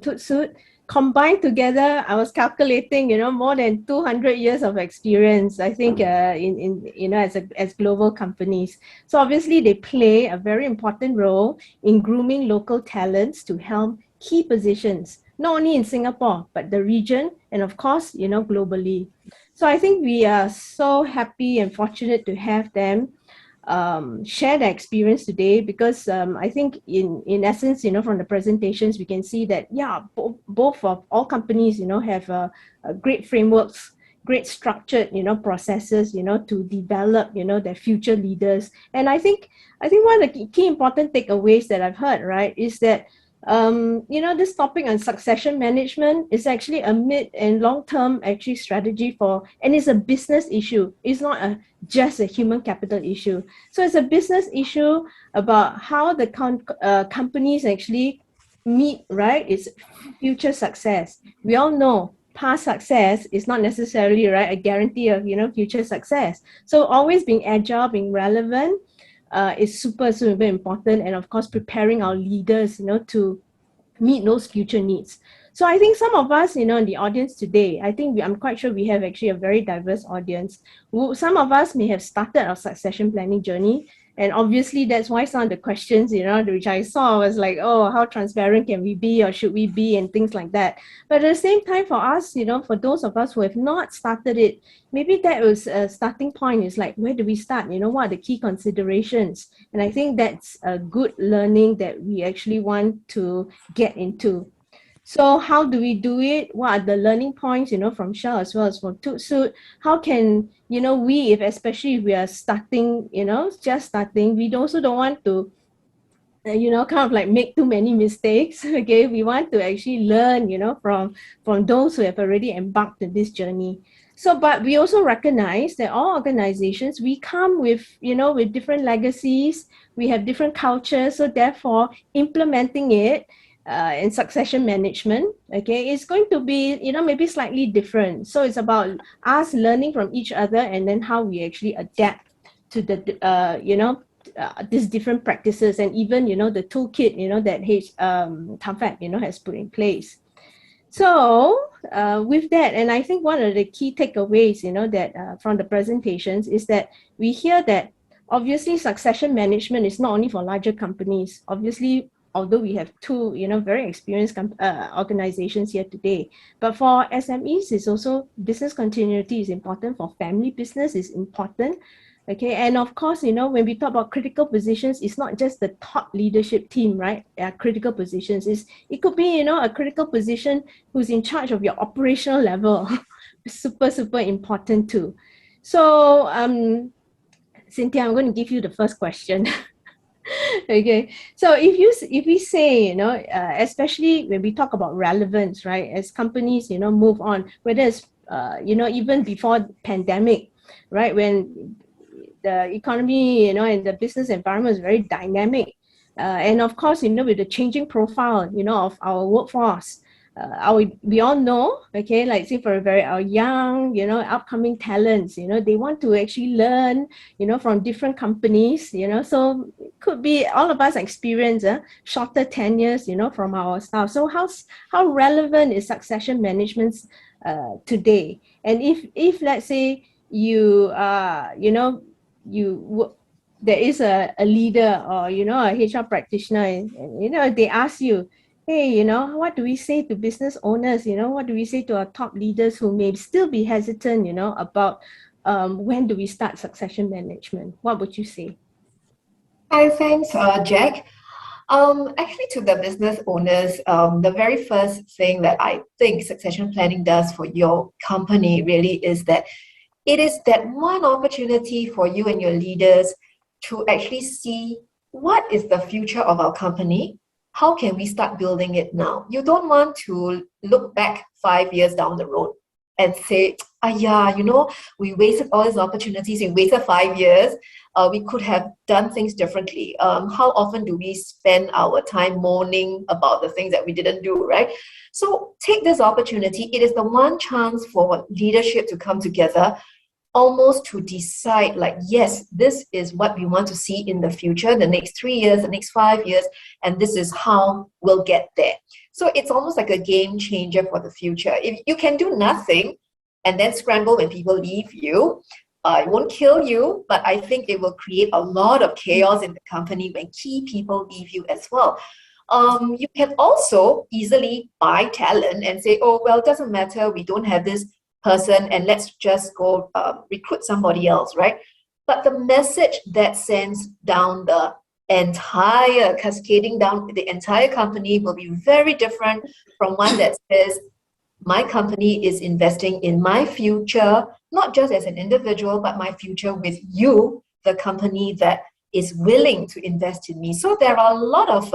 Speaker 13: TUSUT, combined together, I was calculating, more than 200 years of experience, I think, as global companies. So obviously they play a very important role in grooming local talents to helm key positions, not only in Singapore, but the region, and of course, globally. So I think we are so happy and fortunate to have them share their experience today, because I think in essence, from the presentations, we can see that, both of all companies, have a great frameworks, great structured, processes, to develop, their future leaders. And I think one of the key important takeaways that I've heard, right, is that this topic on succession management is actually a mid and long-term strategy and it's a business issue. It's not just a human capital issue. So it's a business issue about how the companies actually meet, right, its future success. We all know past success is not necessarily, right, a guarantee of, future success. So always being agile, being relevant, is super important, and of course preparing our leaders to meet those future needs. So I think some of us in the audience today, I'm quite sure we have actually a very diverse audience. Some of us may have started our succession planning journey, And obviously that's why some of the questions, which I saw was like, oh, how transparent can we be, or should we be, and things like that. But at the same time, for us, for those of us who have not started it, maybe that was a starting point. Is like, where do we start? What are the key considerations? And I think that's a good learning that we actually want to get into. So how do we do it? What are the learning points, from Shell as well as from ToolKit? How can, we, especially if we are starting, just starting, we also don't want to, kind of like make too many mistakes. Okay, we want to actually learn, from those who have already embarked on this journey. So, but we also recognize that all organizations, we come with, with different legacies, we have different cultures. So therefore, implementing it in succession management, okay, it's going to be, maybe slightly different. So it's about us learning from each other, and then how we actually adapt to the, these different practices, and even, the toolkit, that TAFEP, has put in place. So with that, and I think one of the key takeaways, that from the presentations is that we hear that obviously succession management is not only for larger companies. Obviously, although we have two, very experienced organizations here today, but for SMEs, it's also business continuity is important. For family business is important. Okay, and of course, when we talk about critical positions, it's not just the top leadership team, right? Critical positions it could be, a critical position who's in charge of your operational level. super important too. So, Cynthia, I'm going to give you the first question. Okay, so if we say, especially when we talk about relevance, right? As companies, move on, whether it's, even before pandemic, right? When the economy, and the business environment is very dynamic. And of course, with the changing profile, of our workforce, we all know, okay, like say for our young, upcoming talents, they want to actually learn, from different companies, so it could be all of us experience shorter tenures, from our staff. So how relevant is succession management today? And if let's say you, there is a leader or, a HR practitioner, and, they ask you, hey, what do we say to business owners? What do we say to our top leaders who may still be hesitant, about when do we start succession management? What would you say?
Speaker 10: Hi, thanks, Jack. Actually, to the business owners, the very first thing that I think succession planning does for your company really is that it is that one opportunity for you and your leaders to actually see what is the future of our company. How can we start building it now? You don't want to look back 5 years down the road and say, we wasted all these opportunities, we wasted 5 years. We could have done things differently. How often do we spend our time moaning about the things that we didn't do, right? So take this opportunity. It is the one chance for leadership to come together, almost to decide like, yes, this is what we want to see in the future, the next 3 years, the next 5 years, and this is how we'll get there. So it's almost like a game changer for the future. If you can do nothing and then scramble when people leave you, it won't kill you, but I think it will create a lot of chaos in the company when key people leave you as well. You can also easily buy talent and say, oh, well, it doesn't matter, we don't have this person, and let's just go recruit somebody else, right? But the message that sends down the entire, cascading down the entire company will be very different from one that says, my company is investing in my future, not just as an individual, but my future with you, the company that is willing to invest in me. So there are a lot of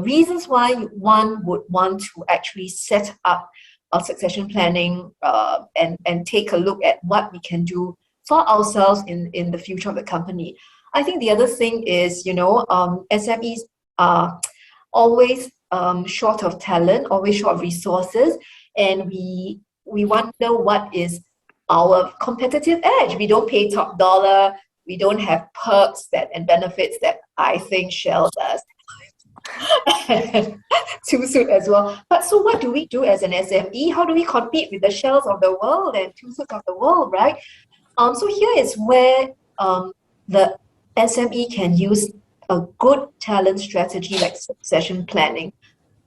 Speaker 10: reasons why one would want to actually set up a succession planning and take a look at what we can do for ourselves in the future of the company. I think the other thing is, SMEs are always short of talent, always short of resources, and we wonder what is our competitive edge. We don't pay top dollar, we don't have perks and benefits that I think Shell does. ToolKit as well. But so what do we do as an SME? How do we compete with the Shells of the world and ToolKit of the world, right? So here is where the SME can use a good talent strategy like succession planning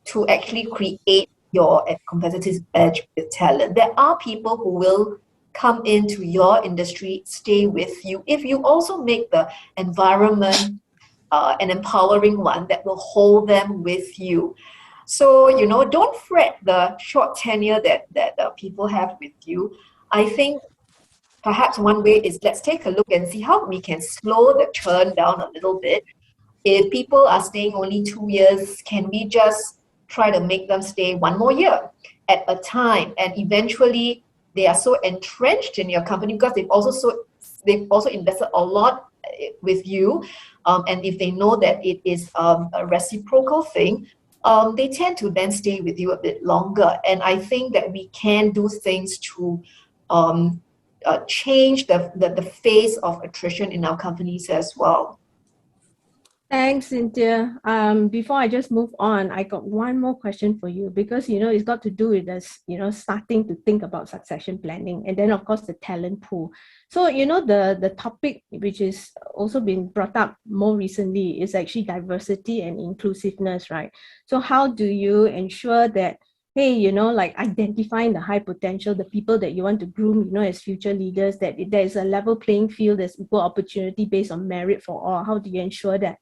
Speaker 10: to actually create your competitive edge with talent. There are people who will come into your industry, stay with you, if you also make the environment an empowering one that will hold them with you. So, don't fret the short tenure that people have with you. I think perhaps one way is, let's take a look and see how we can slow the churn down a little bit. If people are staying only 2 years, can we just try to make them stay 1 more year at a time? And eventually they are so entrenched in your company because they've also invested a lot with you. And if they know that it is a reciprocal thing, they tend to then stay with you a bit longer. And I think that we can do things to change the phase of attrition in our companies as well.
Speaker 13: Thanks, Cynthia. Before I just move on, I got one more question for you, because it's got to do with us, starting to think about succession planning, and then of course the talent pool. So the topic which is also been brought up more recently is actually diversity and inclusiveness, right? So how do you ensure that, hey, like identifying the high potential, the people that you want to groom, as future leaders, that there is a level playing field, there's equal opportunity based on merit for all? How do you ensure that?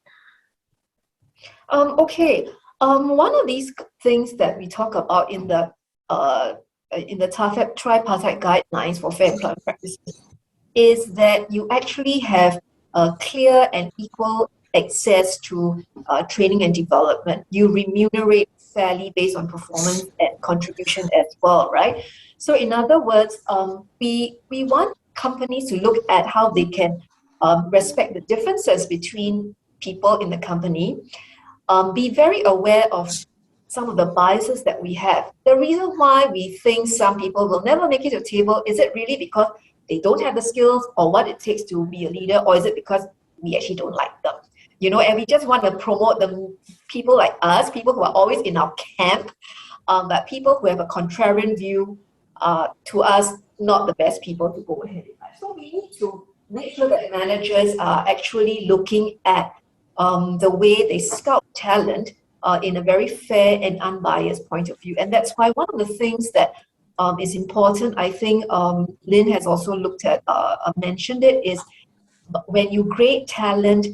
Speaker 10: One of these things that we talk about in the TAFEP tripartite guidelines for fair employment practices is that you actually have a clear and equal access to training and development. You remunerate fairly based on performance and contribution as well, right? So in other words, we want companies to look at how they can respect the differences between people in the company. Be very aware of some of the biases that we have. The reason why we think some people will never make it to the table, is it really because they don't have the skills or what it takes to be a leader, or is it because we actually don't like them? And we just want to promote the people like us, people who are always in our camp, but people who have a contrarian view to us, not the best people to go ahead in life. So we need to make sure that managers are actually looking at the way they scout talent in a very fair and unbiased point of view. And that's why one of the things that is important, I think Lynn has also looked at, mentioned it, is when you grade talent,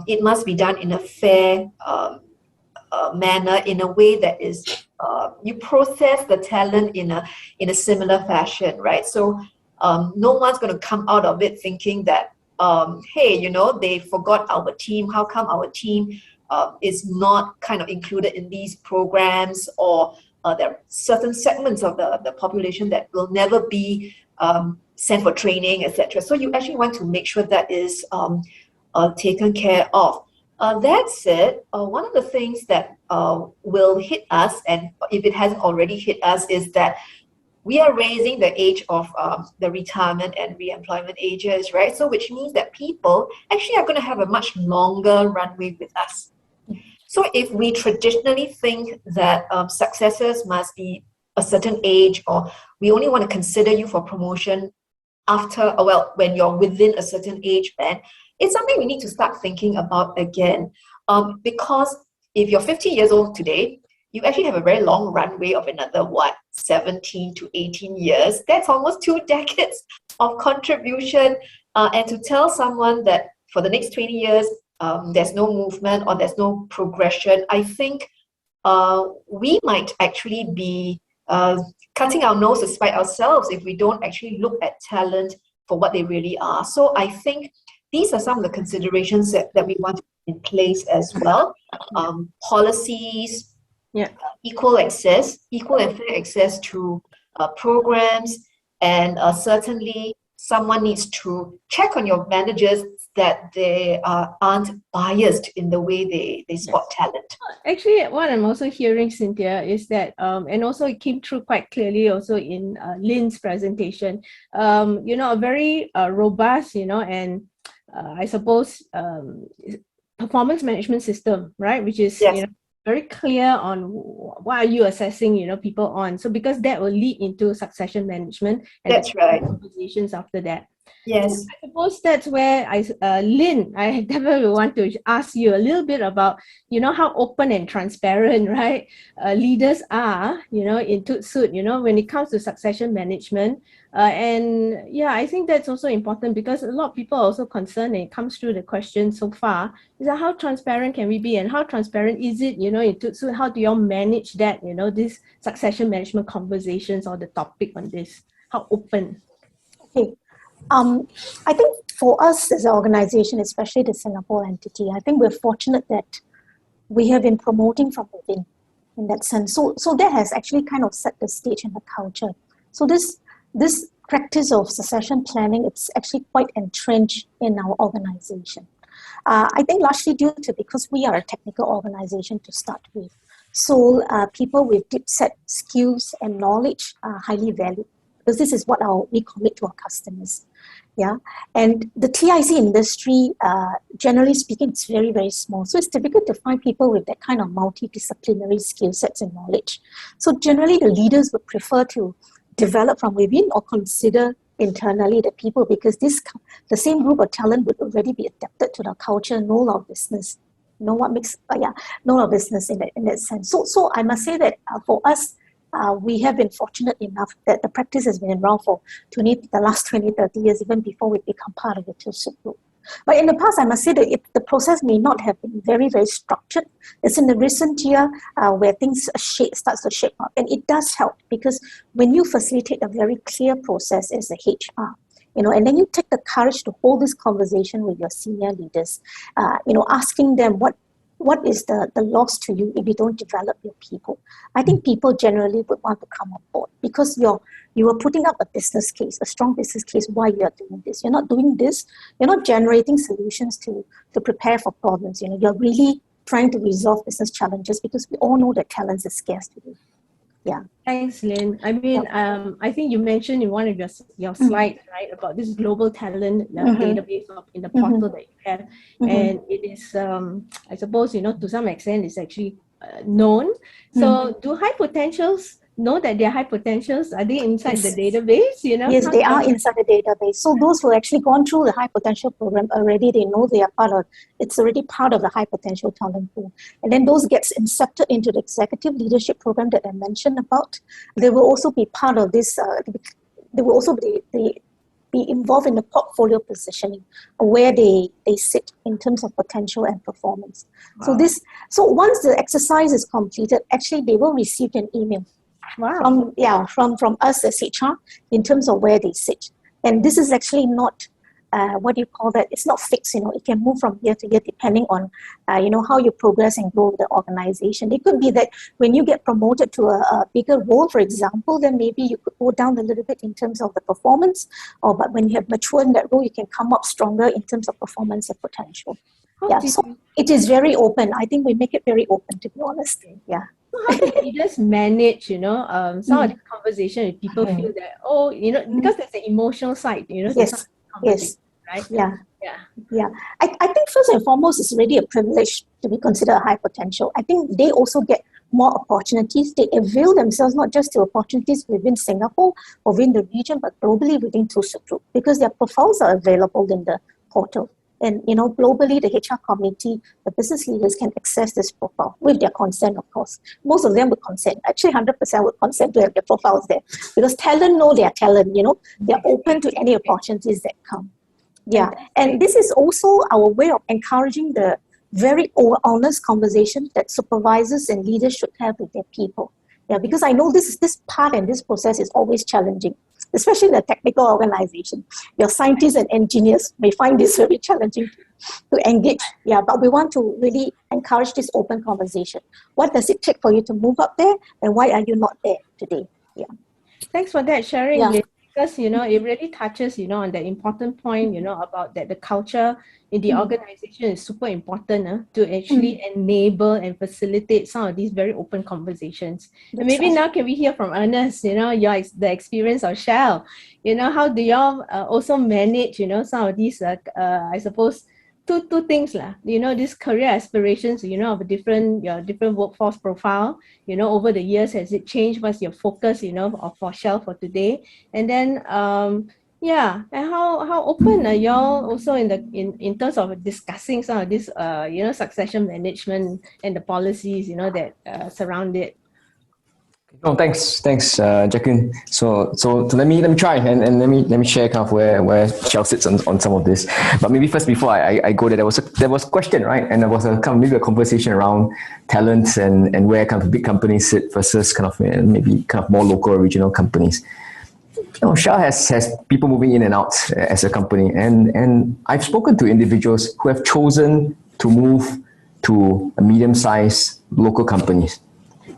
Speaker 10: it must be done in a fair manner, in a way that is, you process the talent in a similar fashion, right? So no one's going to come out of it thinking that, hey, they forgot our team. How come our team is not kind of included in these programs, or there are certain segments of the population that will never be sent for training, etc. So you actually want to make sure that is taken care of. That said, one of the things that will hit us, and if it hasn't already hit us, is that we are raising the age of the retirement and re-employment ages, right? So which means that people actually are going to have a much longer runway with us. So if we traditionally think that successors must be a certain age, or we only want to consider you for promotion after, when you're within a certain age band, it's something we need to start thinking about again. Because if you're 50 years old today, you actually have a very long runway of another, 17 to 18 years. That's almost 2 decades of contribution. And to tell someone that for the next 20 years, there's no movement or there's no progression, I think we might actually be cutting our nose to spite ourselves if we don't actually look at talent for what they really are. So I think these are some of the considerations that we want to put in place as well. Policies, equal and fair access to programs, and certainly someone needs to check on your managers that they aren't biased in the way they spot talent.
Speaker 13: Actually, what I'm also hearing, Cynthia, is that, and also it came through quite clearly also in Lynn's presentation, a very robust, and I suppose performance management system, right? Which is, very clear on what are you assessing, people on. So because that will lead into succession management and
Speaker 10: that's right,
Speaker 13: conversations after that. Yes. I suppose that's where Lynn, I definitely want to ask you a little bit about, how open and transparent, right, leaders are, in TAFEP, when it comes to succession management. And yeah, I think that's also important because a lot of people are also concerned, and it comes through the question so far, is that how transparent can we be, and how transparent is it, in TAFEP? How do you all manage that, this succession management conversations or the topic on this? How open?
Speaker 12: Okay. I think for us as an organization, especially the Singapore entity, I think we're fortunate that we have been promoting from within in that sense. So that has actually kind of set the stage and the culture. So this practice of succession planning, it's actually quite entrenched in our organization. I think largely due to because we are a technical organization to start with. So people with deep set skills and knowledge are highly valued, because this is what we commit to our customers. Yeah, and the TIC industry, generally speaking, it's very, very small. So it's difficult to find people with that kind of multidisciplinary skill sets and knowledge. So generally, the leaders would prefer to develop from within or consider internally the people, because the same group of talent would already be adapted to the culture, know our business, know what makes, know our business in that sense. So I must say that for us, we have been fortunate enough that the practice has been around for the last 20, 30 years, even before we become part of the TAFEP group. But in the past, I must say that the process may not have been very, very structured. It's in the recent year where things starts to shape up. And it does help, because when you facilitate a very clear process as a HR, and then you take the courage to hold this conversation with your senior leaders, asking them what is the loss to you if you don't develop your people. I think people generally would want to come on board, because you are putting up a business case, a strong business case, why you are doing this. You're not doing this, you're not generating solutions to prepare for problems. You're really trying to resolve business challenges, because we all know that talent is scarce today. Yeah.
Speaker 13: Thanks, Lynn. I mean, I think you mentioned in one of your slides, right, about this global talent database in the portal that you have. And it is, I suppose, to some extent, it's actually known. So do high potentials know that they're high potentials? Are they inside the database?
Speaker 12: Yes, they are inside the database. So those who actually gone through the high potential program already, they know they are it's already part of the high potential talent pool. And then those gets incepted into the executive leadership program that I mentioned about. They will also be part of this, they will also be involved in the portfolio positioning, where they sit in terms of potential and performance. Wow. So once the exercise is completed, actually they will receive an email. Wow. From us as HR in terms of where they sit. And this is actually not, it's not fixed, it can move from year to year depending on, how you progress and grow the organization. It could be that when you get promoted to a bigger role, for example, then maybe you could go down a little bit in terms of the performance, but when you have matured in that role, you can come up stronger in terms of performance and potential. So it is very open. I think we make it very open, to be honest. Yeah.
Speaker 13: So how do leaders manage, some of the conversation if people feel that, because there's an emotional side,
Speaker 12: Yes.
Speaker 13: Right?
Speaker 12: Yeah. I think first and foremost, it's really a privilege to be considered a high potential. I think they also get more opportunities. They avail themselves not just to opportunities within Singapore or within the region, but globally within TAFEP Group, because their profiles are available in the portal. And, globally, the HR committee, the business leaders can access this profile with their consent, of course. Most of them would consent. Actually, 100% would consent to have their profiles there, because talent know their talent, They're open to any opportunities that come. Yeah. And this is also our way of encouraging the very honest conversation that supervisors and leaders should have with their people. Yeah, because I know this part and this process is always challenging, especially in a technical organization. Your scientists and engineers may find this very challenging to engage. Yeah, but we want to really encourage this open conversation. What does it take for you to move up there, and why are you not there today? Yeah.
Speaker 13: Thanks for that sharing, Lynn, because it really touches on the important point about that the culture in the organization is super important to actually enable and facilitate some of these very open conversations. And maybe now can we hear from Ernest, the experience of Shell, how do y'all also manage some of these I suppose two things these career aspirations of your different workforce profile over the years. Has it changed? What's your focus for Shell for today? And then Yeah, and how open are y'all also in terms of discussing some of this succession management and the policies that surround it?
Speaker 11: No, thanks, Jacqueline. So let me try and let me share kind of where Shell sits on some of this. But maybe first, before I go there, there was a question, right? And there was maybe a conversation around talents and where kind of big companies sit versus kind of maybe kind of more local or regional companies. Shell has people moving in and out as a company, and I've spoken to individuals who have chosen to move to a medium-sized local companies.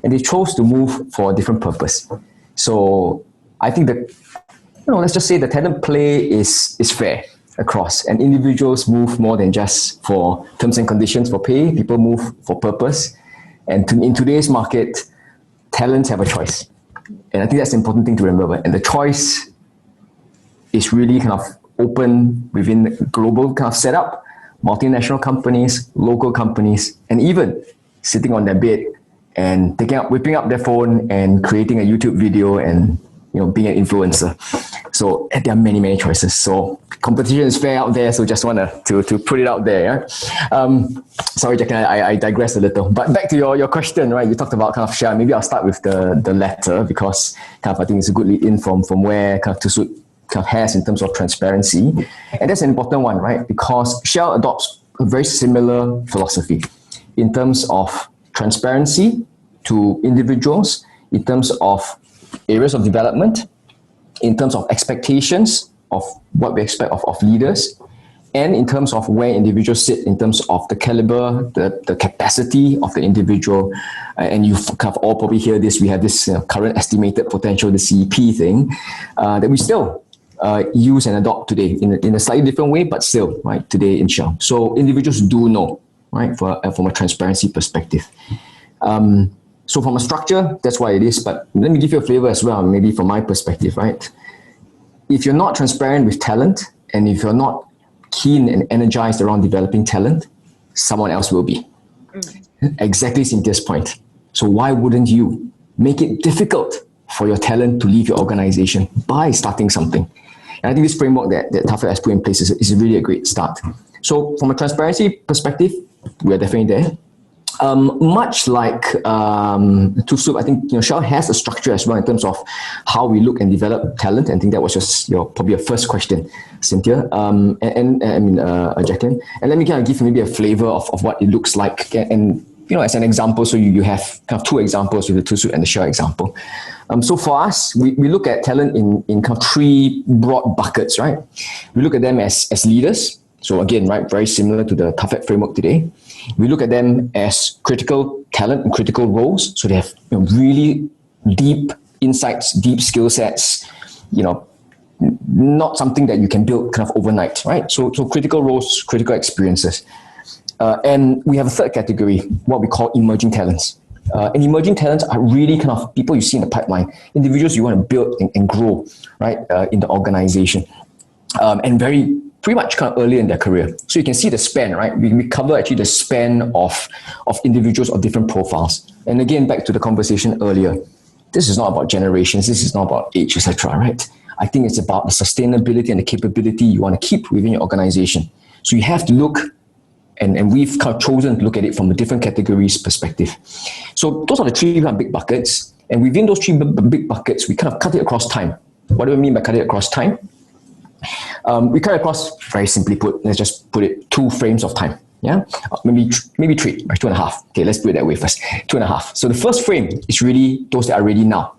Speaker 11: And they chose to move for a different purpose. So I think that, let's just say the talent play is fair across, and individuals move more than just for terms and conditions for pay. People move for purpose. And in today's market, talents have a choice. And I think that's the important thing to remember. And the choice is really kind of open within the global kind of setup, multinational companies, local companies, and even sitting on their bed and whipping up their phone and creating a YouTube video and being an influencer. So there are many choices. So competition is fair out there. So just want to put it out there. Yeah? Sorry, Jackie, I digressed a little. But back to your question, right? You talked about kind of share. Maybe I'll start with the latter because kind of I think it's a good lead in from where kind of TUSUT kind of has in terms of transparency. And that's an important one, right? Because Shell adopts a very similar philosophy in terms of transparency to individuals, in terms of areas of development, in terms of expectations of what we expect of leaders, and in terms of where individuals sit in terms of the caliber, the capacity of the individual. And you've kind of all probably hear this, we have this current estimated potential, the CEP thing, that we still use and adopt today in a slightly different way, but still, right, today in Shell. So individuals do know, right, from a transparency perspective. So from a structure, that's why it is. But let me give you a flavor as well, maybe from my perspective, right? If you're not transparent with talent, and if you're not keen and energized around developing talent, someone else will be. Exactly Cynthia's point. So why wouldn't you make it difficult for your talent to leave your organization by starting something? And I think this framework that TAFEP has put in place is really a great start. So from a transparency perspective, we are definitely there. Much like TUSUT, I think Shell has a structure as well in terms of how we look and develop talent. I think that was just probably your first question, Cynthia, and Jacqueline. And let me kind of give maybe a flavor of what it looks like. And as an example, so you have kind of two examples with the TUSUT and the Shell example. So for us, we look at talent in kind of three broad buckets, right? We look at them as leaders. So again, right, very similar to the TAFEP framework today. We look at them as critical talent and critical roles. So they have really deep insights, deep skill sets, not something that you can build kind of overnight, right? So critical roles, critical experiences. And we have a third category, what we call emerging talents. And emerging talents are really kind of people you see in the pipeline, individuals you want to build and grow, right, in the organization. And pretty much kind of early in their career. So you can see the span, right? We cover actually the span of individuals of different profiles. And again, back to the conversation earlier, this is not about generations, this is not about age, etc., right? I think it's about the sustainability and the capability you want to keep within your organization. So you have to look, and we've kind of chosen to look at it from a different categories perspective. So those are the three big buckets. And within those three big buckets, we kind of cut it across time. What do we mean by cut it across time? We cut across, very simply put, let's just put it 2 frames of time. Yeah, maybe 3 or 2.5. Okay, let's put it that way first. 2.5. So the first frame is really those that are ready now.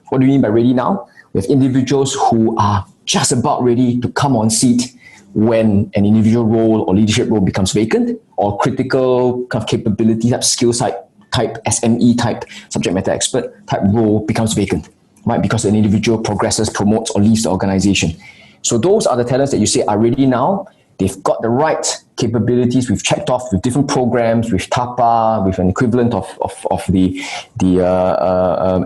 Speaker 11: What do you mean by ready now? We have individuals who are just about ready to come on seat when an individual role or leadership role becomes vacant, or critical kind of capability type, skill type, SME type, subject matter expert type role becomes vacant, right? Because an individual progresses, promotes, or leaves the organization. So those are the talents that you say are ready now. They've got the right capabilities. We've checked off with different programs, with TAPA, with an equivalent of the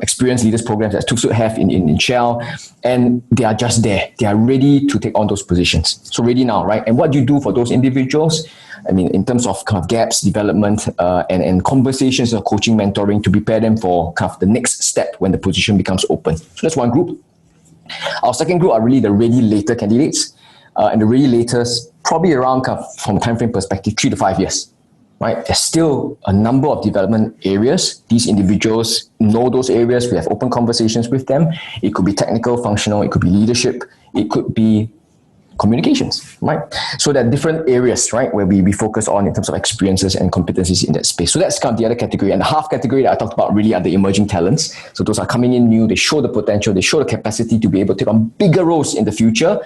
Speaker 11: experienced leaders programs that TUSUT have in Shell, and they are just there. They are ready to take on those positions. So ready now, right? And what do you do for those individuals? I mean, in terms of kind of gaps, development, and conversations or coaching, mentoring to prepare them for kind of the next step when the position becomes open. So that's one group. Our second group are really the ready later candidates, and the ready laters probably around from a time frame perspective 3 to 5 years. Right? There's still a number of development areas. These individuals know those areas. We have open conversations with them. It could be technical, functional, it could be leadership, it could be communications, right? So there are different areas, right, where we focus on in terms of experiences and competencies in that space. So that's kind of the other category. And the half category that I talked about really are the emerging talents. So those are coming in new, they show the potential, they show the capacity to be able to take on bigger roles in the future.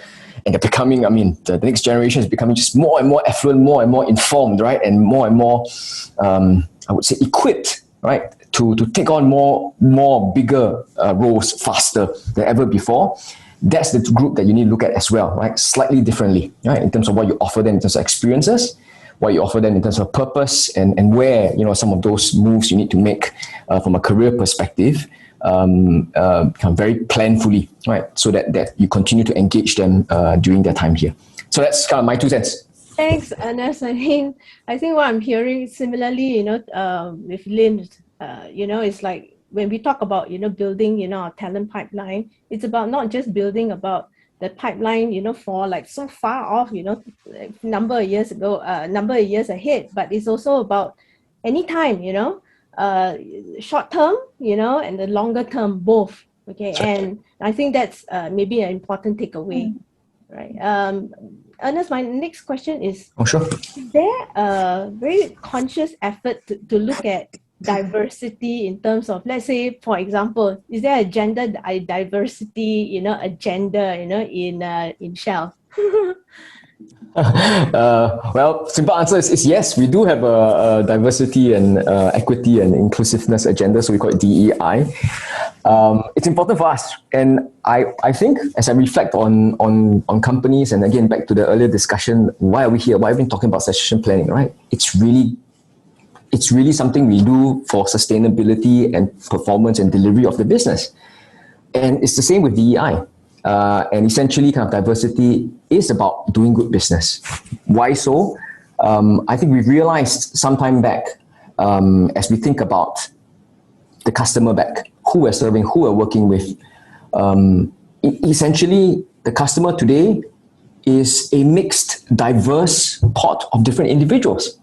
Speaker 11: And they're becoming, the next generation is becoming just more and more affluent, more and more informed, right? And more, I would say, equipped, right? To take on more bigger roles faster than ever before. That's the group that you need to look at as well, right? Slightly differently, right? In terms of what you offer them in terms of experiences, what you offer them in terms of purpose, and where, some of those moves you need to make from a career perspective, very planfully, right? So that you continue to engage them during their time here. So that's kind of my 2 cents.
Speaker 13: Thanks, Ernest. I think what I'm hearing similarly, with Lynn, it's like when we talk about, building, our talent pipeline, it's about not just building about the pipeline, for like so far off, number of years ahead, but it's also about any time, short term, and the longer term both. Okay, sure. And I think that's maybe an important takeaway, right? Ernest, my next question is:
Speaker 11: sure.
Speaker 13: Is there a very conscious effort to look at diversity in terms of, let's say, for example, is there a gender diversity, agenda, in Shell?
Speaker 11: Well, simple answer is yes. We do have a diversity and equity and inclusiveness agenda, so we call it DEI. It's important for us, and I think as I reflect on companies, and again back to the earlier discussion, why are we here? Why have we been talking about succession planning? Right? It's really something we do for sustainability and performance and delivery of the business, and it's the same with DEI. And essentially, kind of diversity is about doing good business. Why so? I think we've realized some time back, as we think about the customer back, who we're serving, who we're working with, essentially, the customer today is a mixed, diverse pot of different individuals.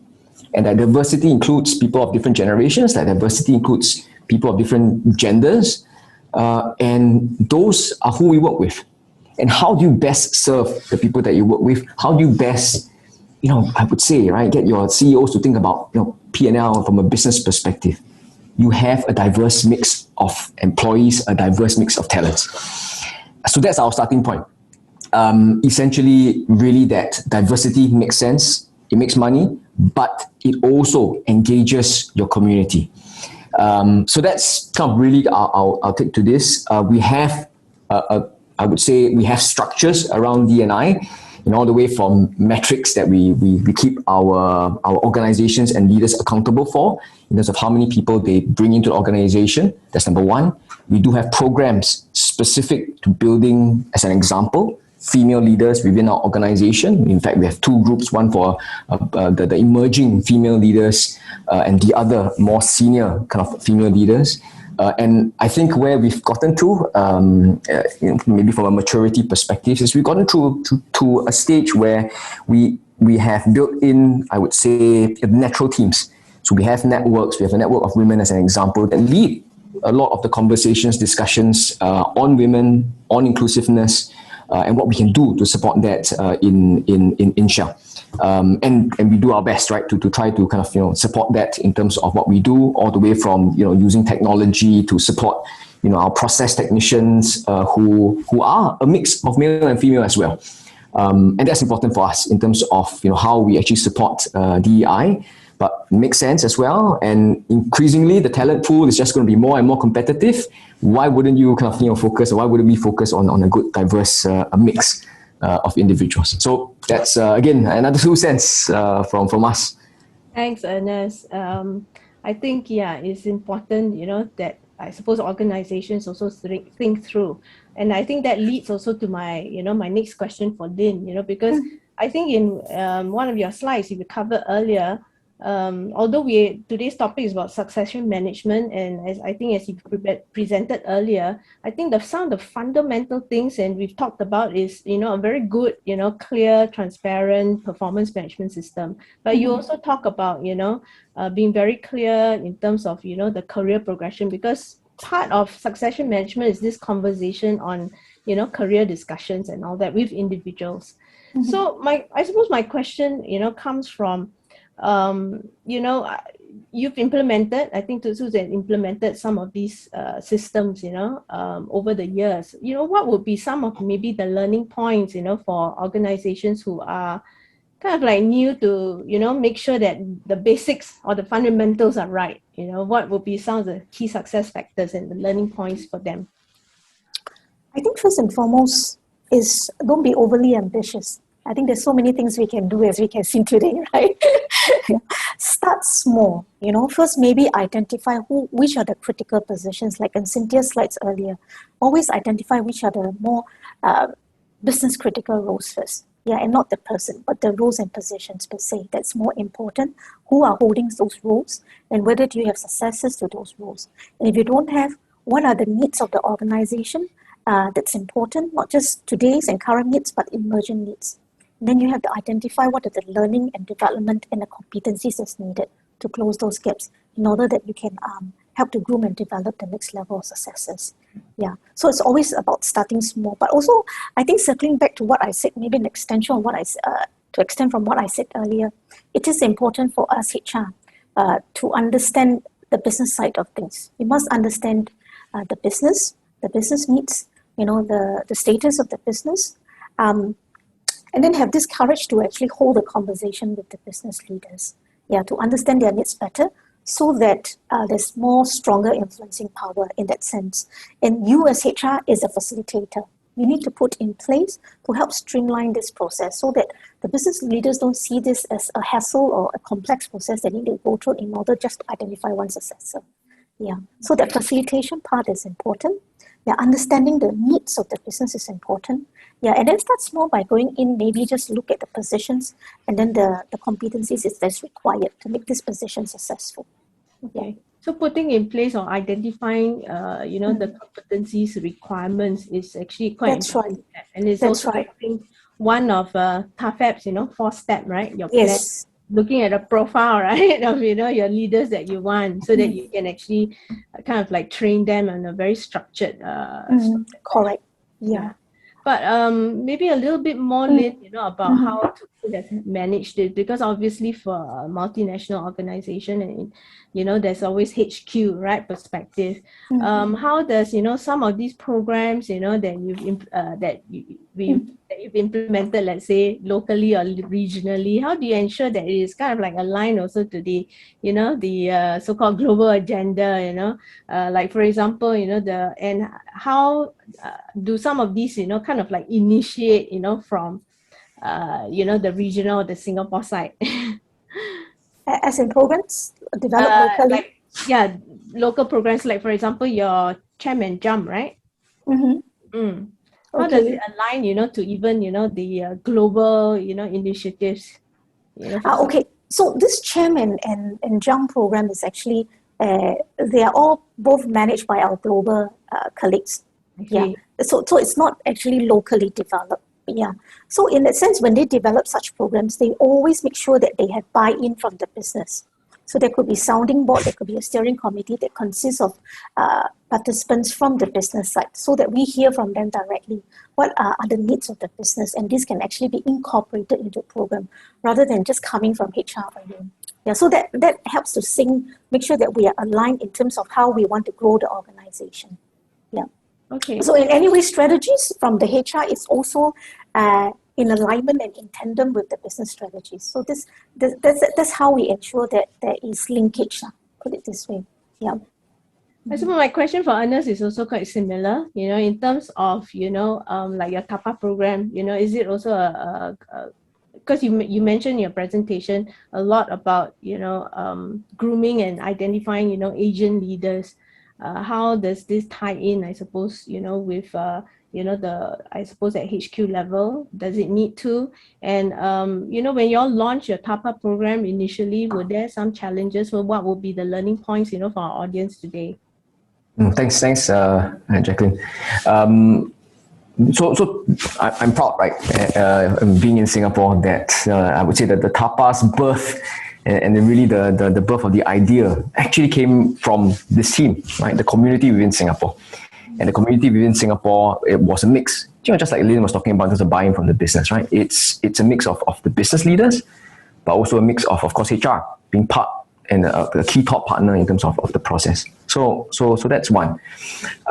Speaker 11: And that diversity includes people of different generations, that diversity includes people of different genders, and those are who we work with. And how do you best serve the people that you work with? How do you best, I would say, right, get your CEOs to think about, P&L from a business perspective? You have a diverse mix of employees, a diverse mix of talents. So that's our starting point. Essentially, really that diversity makes sense. It makes money, but it also engages your community. So that's kind of really our take to this. We have, I would say, we have structures around D&I, all the way from metrics that we keep our organizations and leaders accountable for, in terms of how many people they bring into the organization. That's number one. We do have programs specific to building, as an example, female leaders within our organization. In fact, we have 2 groups, one for the emerging female leaders and the other more senior kind of female leaders. And I think where we've gotten to, maybe from a maturity perspective, is we've gotten to a stage where we have built in, I would say, natural teams. So we have networks, we have a network of women as an example that lead a lot of the conversations, discussions on women, on inclusiveness, and what we can do to support that in Shell. And we do our best, right, to try to kind of, support that in terms of what we do, all the way from, using technology to support, our process technicians who are a mix of male and female as well. And that's important for us in terms of, how we actually support DEI, but it makes sense as well. And increasingly, the talent pool is just going to be more and more competitive. Why wouldn't you kind of, focus, or why wouldn't we focus on a good, diverse mix of individuals? So that's, again, another 2 cents from us.
Speaker 13: Thanks, Ernest. I think, it's important, that I suppose organizations also think through. And I think that leads also to my, my next question for Lynn, because I think in one of your slides you covered earlier, although today's topic is about succession management, and as you presented earlier, I think some of the fundamental things, and we've talked about, is a very good, clear, transparent performance management system. But you also talk about being very clear in terms of the career progression, because part of succession management is this conversation on career discussions and all that with individuals. So I suppose my question comes from you've implemented, I think Susan implemented some of these systems, over the years. What would be some of maybe the learning points, for organizations who are kind of like new to, make sure that the basics or the fundamentals are right? What would be some of the key success factors and the learning points for them?
Speaker 12: I think first and foremost is don't be overly ambitious. I think there's so many things we can do, as we can see today, right? Start small, first maybe identify which are the critical positions, like in Cynthia's slides earlier. Always identify which are the more business critical roles first. Yeah, and not the person, but the roles and positions per se. That's more important. Who are holding those roles, and whether do you have successors to those roles? And if you don't have, what are the needs of the organization? That's important, not just today's and current needs, but emerging needs. And then you have to identify what are the learning and development and the competencies that's needed to close those gaps in order that you can help to groom and develop the next level of successes. Yeah, so it's always about starting small, but also I think circling back to what I said, maybe an extension of what to extend from what I said earlier, it is important for us HR to understand the business side of things. You must understand the business needs, the status of the business, and then have this courage to actually hold a conversation with the business leaders, to understand their needs better, so that there's more stronger influencing power in that sense. And you as HR is a facilitator. You need to put in place to help streamline this process so that the business leaders don't see this as a hassle or a complex process they need to go through in order just to identify one successor. Yeah, so that facilitation part is important. Yeah, understanding the needs of the business is important. Yeah, and then start small by going in, maybe just look at the positions and then the competencies that's required to make this position successful.
Speaker 13: Okay. So putting in place or identifying, the competencies requirements is actually quite important. Right. And it's also, right, I think, one of TAFEP's, 4-step, right? Your plan.
Speaker 12: Yes.
Speaker 13: Looking at a profile, right, of your leaders that you want, so that you can actually kind of like train them on a very structured.
Speaker 12: Correct. Yeah.
Speaker 13: But maybe a little bit more, Lynn, about how to have managed it, because obviously for a multinational organization, and there's always HQ, right, perspective. How does some of these programs that you've implemented, let's say locally or regionally, how do you ensure that it is kind of like aligned also to the the so-called global agenda? Like for example, and how do some of these kind of like initiate from the regional or the Singapore side?
Speaker 12: As in programs developed locally?
Speaker 13: Local programs, like for example your chairman jump, right? How does it align to even the global initiatives?
Speaker 12: Okay, so this chairman and jump program is actually they are all both managed by our global colleagues. Okay. Yeah, so it's not actually locally developed. Yeah, so in that sense, when they develop such programs, they always make sure that they have buy-in from the business. So there could be sounding board, there could be a steering committee that consists of participants from the business side, so that we hear from them directly what are the needs of the business, and this can actually be incorporated into a program rather than just coming from HR alone. Yeah, so that helps to make sure that we are aligned in terms of how we want to grow the organization. Yeah.
Speaker 13: Okay.
Speaker 12: So in any way, strategies from the HR is also in alignment and in tandem with the business strategies. So that's how we ensure that there is linkage, put it this way. Yeah.
Speaker 13: I suppose my question for Ernest is also quite similar, in terms of, like your TAPA program, is it also because you mentioned in your presentation a lot about, grooming and identifying, agent leaders. How does this tie in, I suppose, with, I suppose at HQ level, does it need to? And, when you all launched your TAFEP program initially, were there some challenges? Well, what would be the learning points, for our audience today?
Speaker 11: Thanks, Jacqueline. So I'm proud, right, being in Singapore, that I would say that the TAPA's birth and then really the birth of the idea actually came from this team, right, the community within Singapore. And the community within Singapore, it was a mix, just like Lynn was talking about, there's a buy-in from the business, right? It's a mix of the business leaders, but also a mix of course, HR being part and a key top partner in terms of the process. So that's one.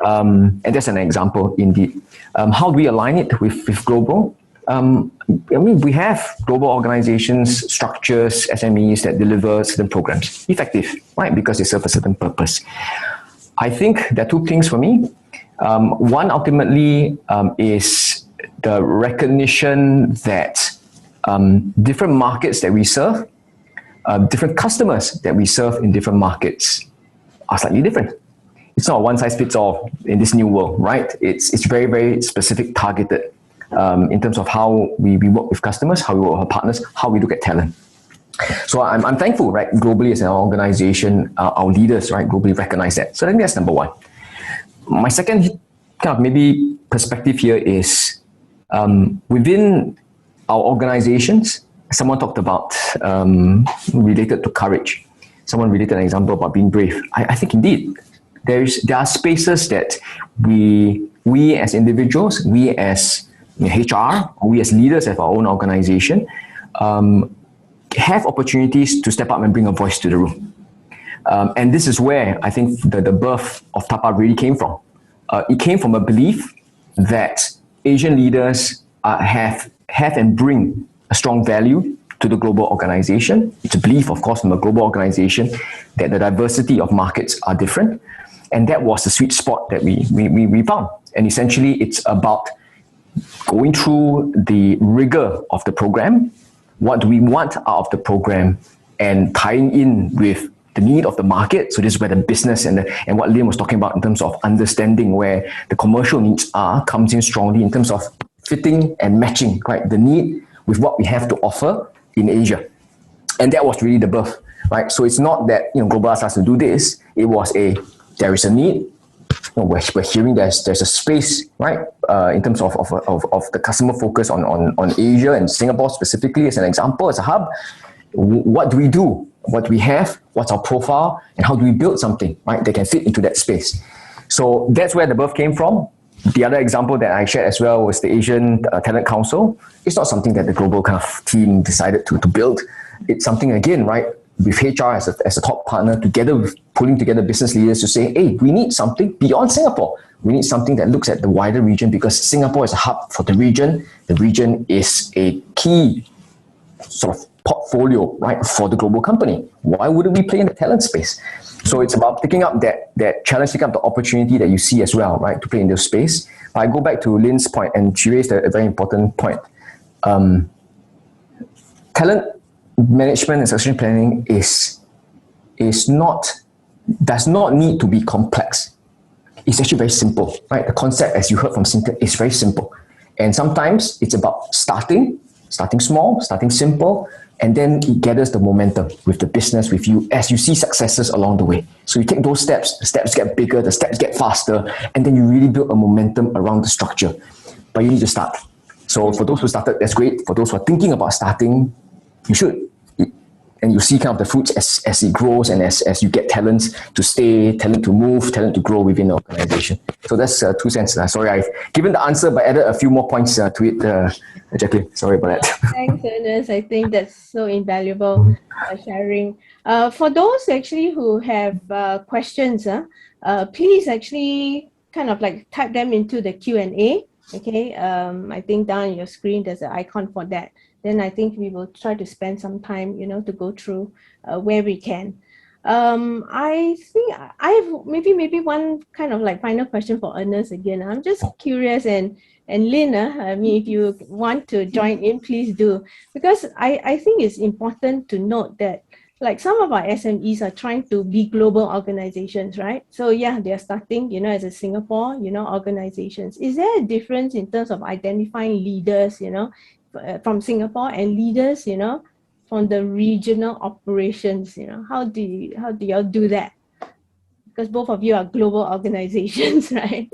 Speaker 11: And that's an example indeed. How do we align it with global? We have global organizations, structures, SMEs that deliver certain programs, effective, right? Because they serve a certain purpose. I think there are two things for me. One ultimately is the recognition that different markets that we serve, different customers that we serve in different markets are slightly different. It's not a one-size-fits-all in this new world, right? It's very, very specific, targeted in terms of how we work with customers, how we work with our partners, how we look at talent. So I'm thankful, right? Globally as an organization, our leaders, right, globally recognize that. So I think that's number one. My second kind of maybe perspective here is within our organizations, someone talked about related to courage. Someone related an example about being brave. I think indeed there are spaces that we as individuals, we as HR, or we as leaders of our own organization, have opportunities to step up and bring a voice to the room. And this is where I think the birth of TAPA really came from. It came from a belief that Asian leaders have and bring a strong value to the global organization. It's a belief, of course, from a global organization that the diversity of markets are different. And that was the sweet spot that we found. And essentially, it's about going through the rigor of the program. What do we want out of the program, and tying in with the need of the market? So this is where the business and what Liam was talking about in terms of understanding where the commercial needs comes in strongly in terms of fitting and matching, right, the need with what we have to offer in Asia. And that was really the birth, right? So it's not that Global starts to do this. It was there is a need. We're hearing there's a space, right, in terms of the customer focus on Asia and Singapore specifically as an example, as a hub. What do we do? What do we have? What's our profile? And how do we build something, right, that can fit into that space? So that's where the birth came from. The other example that I shared as well was the Asian Talent Council. It's not something that the global kind of team decided to build. It's something, again, right, with HR as a top partner, together with pulling together business leaders to say, hey, we need something beyond Singapore. We need something that looks at the wider region, because Singapore is a hub for the region. The region is a key sort of portfolio, right, for the global company. Why wouldn't we play in the talent space? So it's about picking up that challenge, picking up the opportunity that you see as well, right, to play in this space. I go back to Lynn's point, and she raised a very important point. Talent management and succession planning does not need to be complex. It's actually very simple, right? The concept, as you heard from Cynthia, is very simple. And sometimes it's about starting small, starting simple, and then it gathers the momentum with the business, with you, as you see successes along the way. So you take those steps, the steps get bigger, the steps get faster, and then you really build a momentum around the structure. But you need to start. So for those who started, that's great. For those who are thinking about starting, you should. And you see kind of the fruits as it grows, and as you get talents to stay, talent to move, talent to grow within the organization. So that's 2 cents. Sorry, I've given the answer, but added a few more points to it, Jacqueline. Sorry about that.
Speaker 13: Thanks, Ernest. I think that's so invaluable sharing. For those actually who have questions, please actually kind of like type them into the Q&A. Okay, I think down on your screen there's an icon for that. Then I think we will try to spend some time, to go through where we can. I think I have maybe one kind of like final question for Ernest again. I'm just curious, and Lynn, if you want to join in, please do, because I think it's important to note that like some of our SMEs are trying to be global organizations, right? So yeah, they're starting, as a Singapore, organizations. Is there a difference in terms of identifying leaders, from Singapore and leaders, from the regional operations? How do y'all do that? Because both of you are global organizations, right?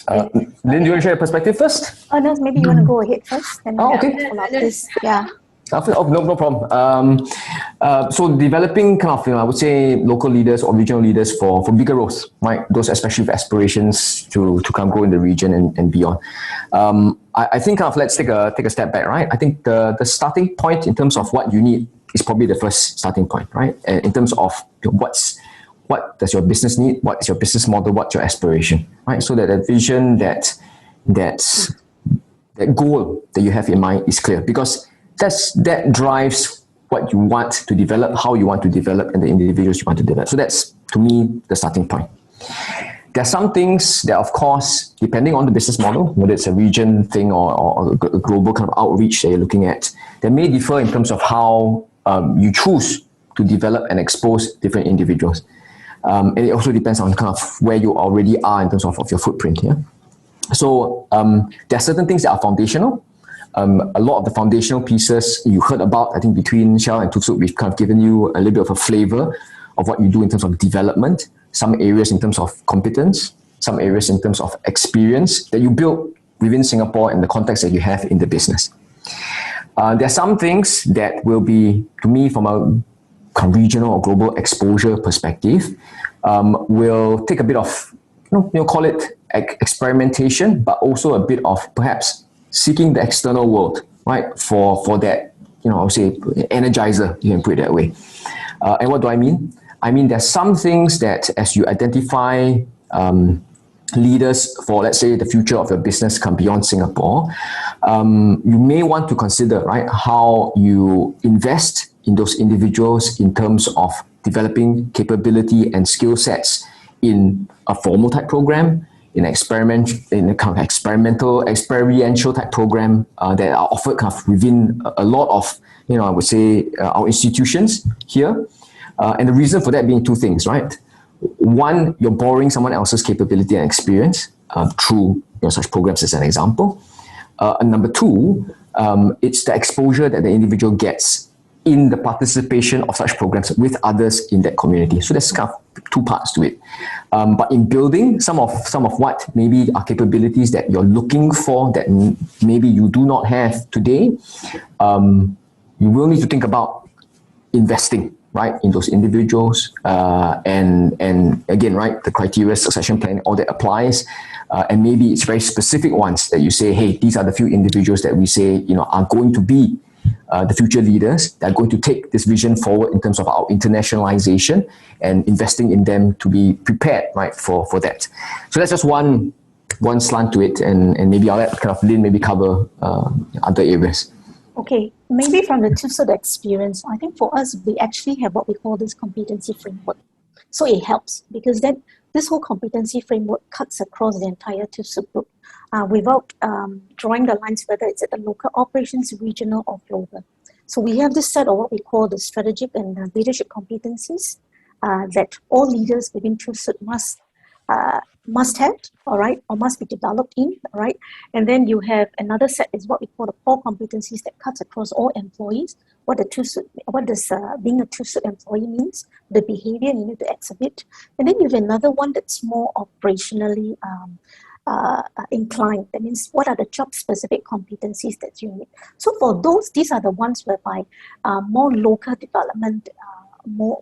Speaker 11: Lynn, do you want to share your perspective first?
Speaker 12: Oh, no, maybe you want to go ahead first. Then
Speaker 11: okay.
Speaker 12: follow up this. Yeah.
Speaker 11: No problem. So developing kind of, I would say local leaders or regional leaders for bigger roles, right? Those especially with aspirations to come grow in the region and beyond. I think kind of let's take a step back, right? I think the starting point in terms of what you need is probably the first starting point, right? In terms of what does your business need? What is your business model? What's your aspiration, right? So that the vision, that goal that you have in mind is clear, because that drives what you want to develop, how you want to develop, and the individuals you want to develop. So that's, to me, the starting point. There are some things that, of course, depending on the business model, whether it's a region thing or a global kind of outreach that you're looking at, they may differ in terms of how you choose to develop and expose different individuals. And it also depends on kind of where you already are in terms of your footprint here. So there are certain things that are foundational. A lot of the foundational pieces you heard about, I think between Shell and TAFEP, we've kind of given you a little bit of a flavor of what you do in terms of development, some areas in terms of competence, some areas in terms of experience that you build within Singapore in the context that you have in the business. There are some things that will be, to me, from a regional or global exposure perspective, will take a bit of, call it experimentation, but also a bit of perhaps seeking the external world, right? For that, I would say energizer, you can put it that way. And what do I mean? I mean, there's some things that as you identify leaders for, let's say, the future of your business come beyond Singapore, you may want to consider, right, how you invest in those individuals in terms of developing capability and skill sets in a formal type program, in a kind of experiential type program that are offered kind of within a lot of, I would say, our institutions here. And the reason for that being two things, right? One, you're borrowing someone else's capability and experience through such programs as an example. And number two, it's the exposure that the individual gets in the participation of such programs with others in that community. So there's kind of two parts to it. But in building some of what maybe are capabilities that you're looking for that maybe you do not have today, you will need to think about investing, right, in those individuals. And again, right, the criteria, succession planning, all that applies. And maybe it's very specific ones that you say, hey, these are the few individuals that we say, are going to be the future leaders that are going to take this vision forward in terms of our internationalization and investing in them to be prepared, right, for that. So that's just one slant to it, and maybe I'll let kind of Lynn maybe cover other areas.
Speaker 12: Okay, maybe from the TAFEP experience, I think for us, we actually have what we call this competency framework. So it helps because then this whole competency framework cuts across the entire TAFEP group without drawing the lines whether it's at the local operations, regional or global. So we have this set of what we call the strategic and leadership competencies that all leaders within TAFEP must have, all right, or must be developed in, all right. And then you have another set is what we call the core competencies that cuts across all employees. What does being a TAFEP employee means, the behavior you need to exhibit. And then you have another one that's more operationally inclined. That means what are the job specific competencies that you need. So for those, these are the ones whereby more local development, more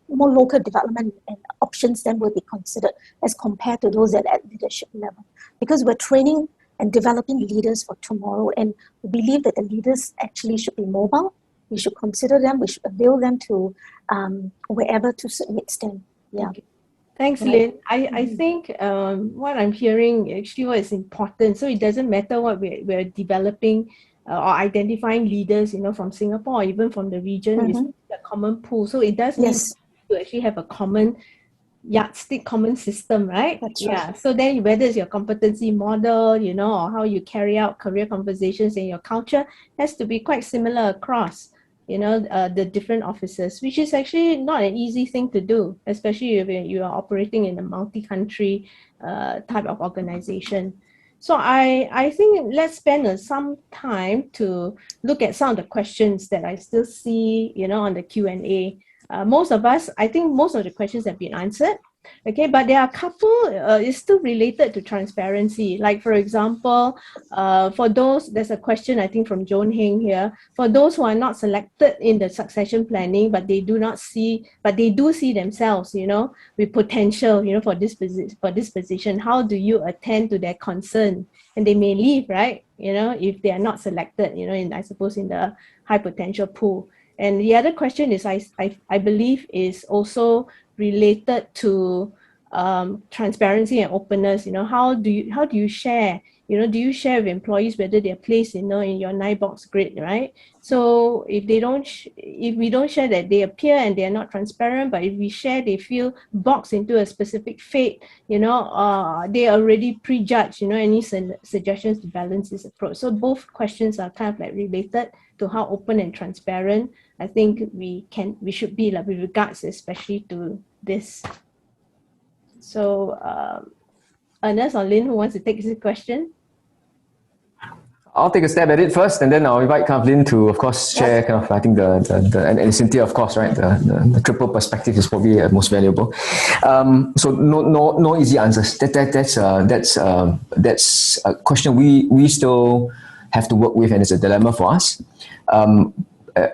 Speaker 12: local development and options then will be considered as compared to those at leadership level. Because we're training and developing leaders for tomorrow, and we believe that the leaders actually should be mobile. We should consider them, we should avail them to wherever to submit them. Yeah.
Speaker 13: Okay. Thanks, Lynn. I think what I'm hearing actually what is important. So it doesn't matter what we're developing or identifying leaders, from Singapore or even from the region, is a common pool. So it does mean to actually have a common yardstick common system, right?
Speaker 12: That's
Speaker 13: Yeah.
Speaker 12: right.
Speaker 13: So then whether it's your competency model, you know, or how you carry out career conversations in your culture has to be quite similar across, you know, the different offices, which is actually not an easy thing to do, especially if you are operating in a multi-country type of organization. So I think let's spend some time to look at some of the questions that I still see, you know, on the Q&A. Most of us, I think most of the questions have been answered. Okay, but there are a couple, it's still related to transparency. Like for example, for those, there's a question I think from Joan Heng here. For those who are not selected in the succession planning, but they do see themselves, you know, with potential, you know, for this position, how do you attend to their concern? And they may leave, right? You know, if they are not selected, you know, I suppose in the high potential pool. And the other question is, I believe, is also related to transparency and openness. You know, how do you share? You know, do you share with employees whether they're placed, you know, in your 9-box grid, right? So if we don't share that they appear and they are not transparent, but if we share, they feel boxed into a specific fate, you know, they are already prejudged. You know, any suggestions to balance this approach? So both questions are kind of like related to how open and transparent I think we should be, like, with regards especially to this. So Ernest or Lynn, who wants to take this question?
Speaker 11: I'll take a stab at it first, and then I'll invite kind of Lynn to, of course, share kind of, I think and Cynthia, of course, right? The triple perspective is probably most valuable. So no easy answers. That's a question we still have to work with, and it's a dilemma for us.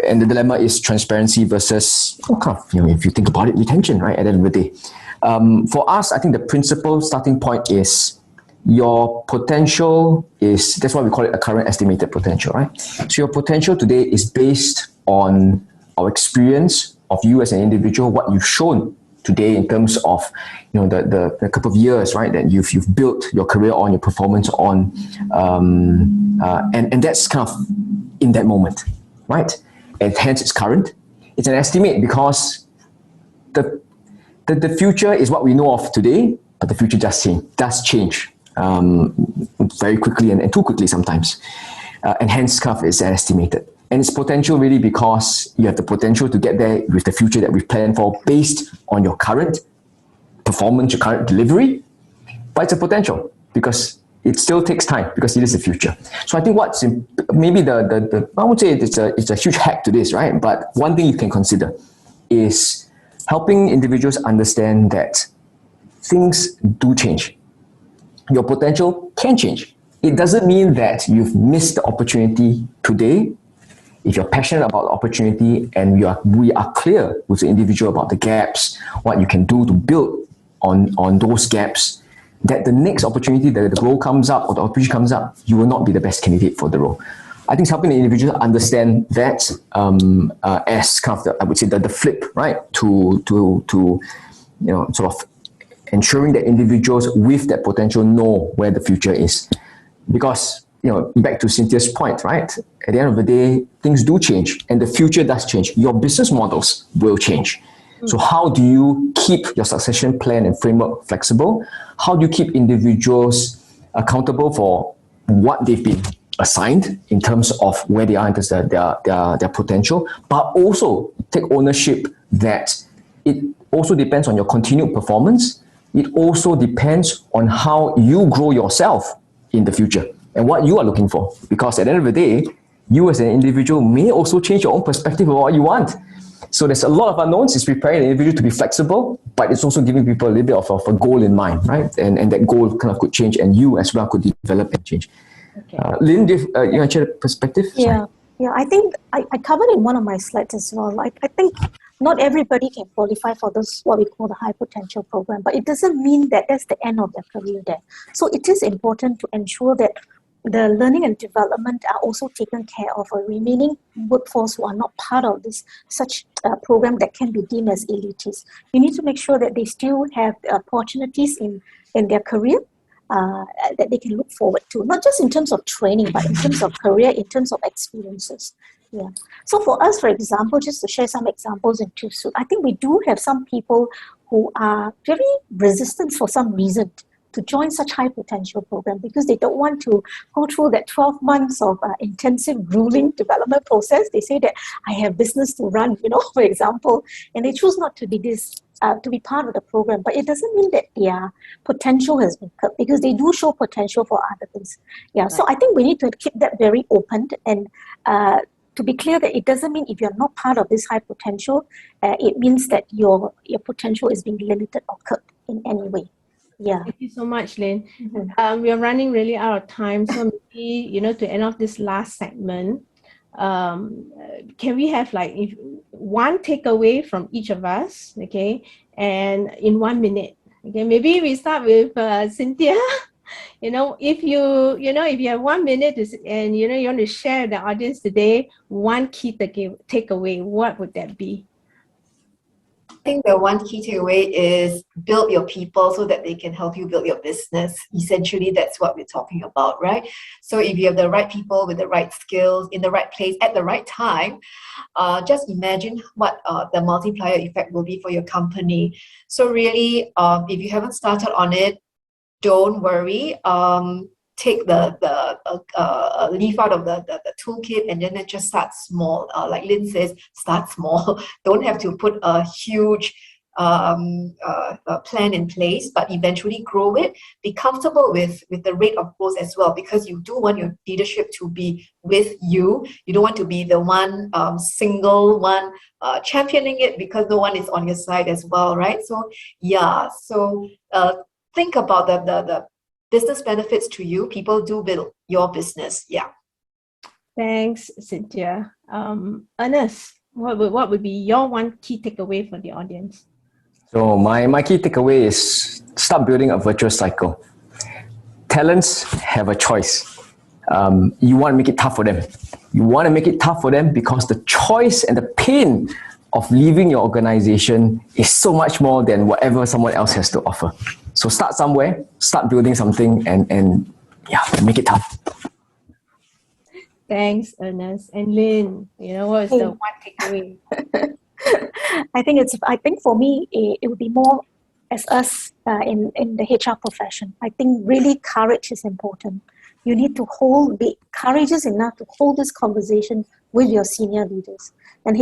Speaker 11: And the dilemma is transparency versus, you know, if you think about it, retention, right? At the end of the day. For us, I think the principal starting point is your potential is, that's why we call it a current estimated potential, right? So your potential today is based on our experience of you as an individual, what you've shown today in terms of, you know, the couple of years, right, that you've built your career on, your performance on, and that's kind of in that moment, right? And hence it's current. It's an estimate because the future is what we know of today, but the future does change very quickly and too quickly sometimes. And hence kind of is estimated. And it's potential really because you have the potential to get there with the future that we've planned for based on your current performance, your current delivery. But it's a potential because it still takes time because it is the future. So I think what's maybe I would say it's a huge hack to this, right? But one thing you can consider is helping individuals understand that things do change. Your potential can change. It doesn't mean that you've missed the opportunity today. If you're passionate about the opportunity and we are clear with the individual about the gaps, what you can do to build on those gaps, that the next opportunity, the role comes up or the opportunity comes up, you will not be the best candidate for the role. I think it's helping the individual understand that as kind of I would say the flip, right, to you know, sort of ensuring that individuals with that potential know where the future is. Because, you know, back to Cynthia's point, right, at the end of the day, things do change and the future does change. Your business models will change. So how do you keep your succession plan and framework flexible? How do you keep individuals accountable for what they've been assigned in terms of where they are in terms of their potential, but also take ownership that it also depends on your continued performance. It also depends on how you grow yourself in the future and what you are looking for. Because at the end of the day, you as an individual may also change your own perspective of what you want. So there's a lot of unknowns. It's preparing the individual to be flexible, but it's also giving people a little bit of a goal in mind, right? And that goal kind of could change, and you as well could develop and change. Okay. Lynn, do you want to share a perspective?
Speaker 12: Yeah, I think I covered in one of my slides as well. I think not everybody can qualify for this, what we call the high potential program, but it doesn't mean that that's the end of their career there. So it is important to ensure that the learning and development are also taken care of for remaining workforce who are not part of this such program that can be deemed as elitist. You need to make sure that they still have opportunities in their career that they can look forward to, not just in terms of training, but in terms of career, in terms of experiences. Yeah. So for us, for example, just to share some examples in TUSUD, I think we do have some people who are very resistant for some reason to join such high potential program because they don't want to go through that 12 months of intensive grueling development process. They say that I have business to run, for example, and they choose not to be to be part of the program. But it doesn't mean that their potential has been cut because they do show potential for other things. Yeah, right. So I think we need to keep that very open and to be clear that it doesn't mean if you're not part of this high potential, it means that your potential is being limited or cut in any way. Yeah.
Speaker 13: Thank you so much, Lynn. We are running really out of time. So maybe, to end off this last segment, can we have one takeaway from each of us, okay? And in 1 minute, okay? Maybe we start with Cynthia. If you have 1 minute and you want to share with the audience today one key takeaway, what would that be?
Speaker 10: I think the one key takeaway is build your people so that they can help you build your business. Essentially, that's what we're talking about, right? So if you have the right people with the right skills in the right place at the right time, just imagine what the multiplier effect will be for your company. So really, if you haven't started on it, don't worry. Take the leaf out of the toolkit and then just start small. Like Lynn says, start small. Don't have to put a huge plan in place, but eventually grow it. Be comfortable with the rate of growth as well, because you do want your leadership to be with you. You don't want to be the one single one championing it because no one is on your side as well, right? So yeah, think about the business benefits to you. People do build your business. Yeah.
Speaker 13: Thanks, Cynthia. Ernest, what would be your one key takeaway for the audience?
Speaker 11: So my key takeaway is start building a virtuous cycle. Talents have a choice. You want to make it tough for them. You want to make it tough for them because the choice and the pain of leaving your organization is so much more than whatever someone else has to offer. So start somewhere, start building something and make it tough.
Speaker 13: Thanks, Ernest. And Lynn, what is the one takeaway?
Speaker 12: I think for me, it would be more as us in the HR profession. I think really courage is important. You need to be courageous enough to hold this conversation with your senior leaders. And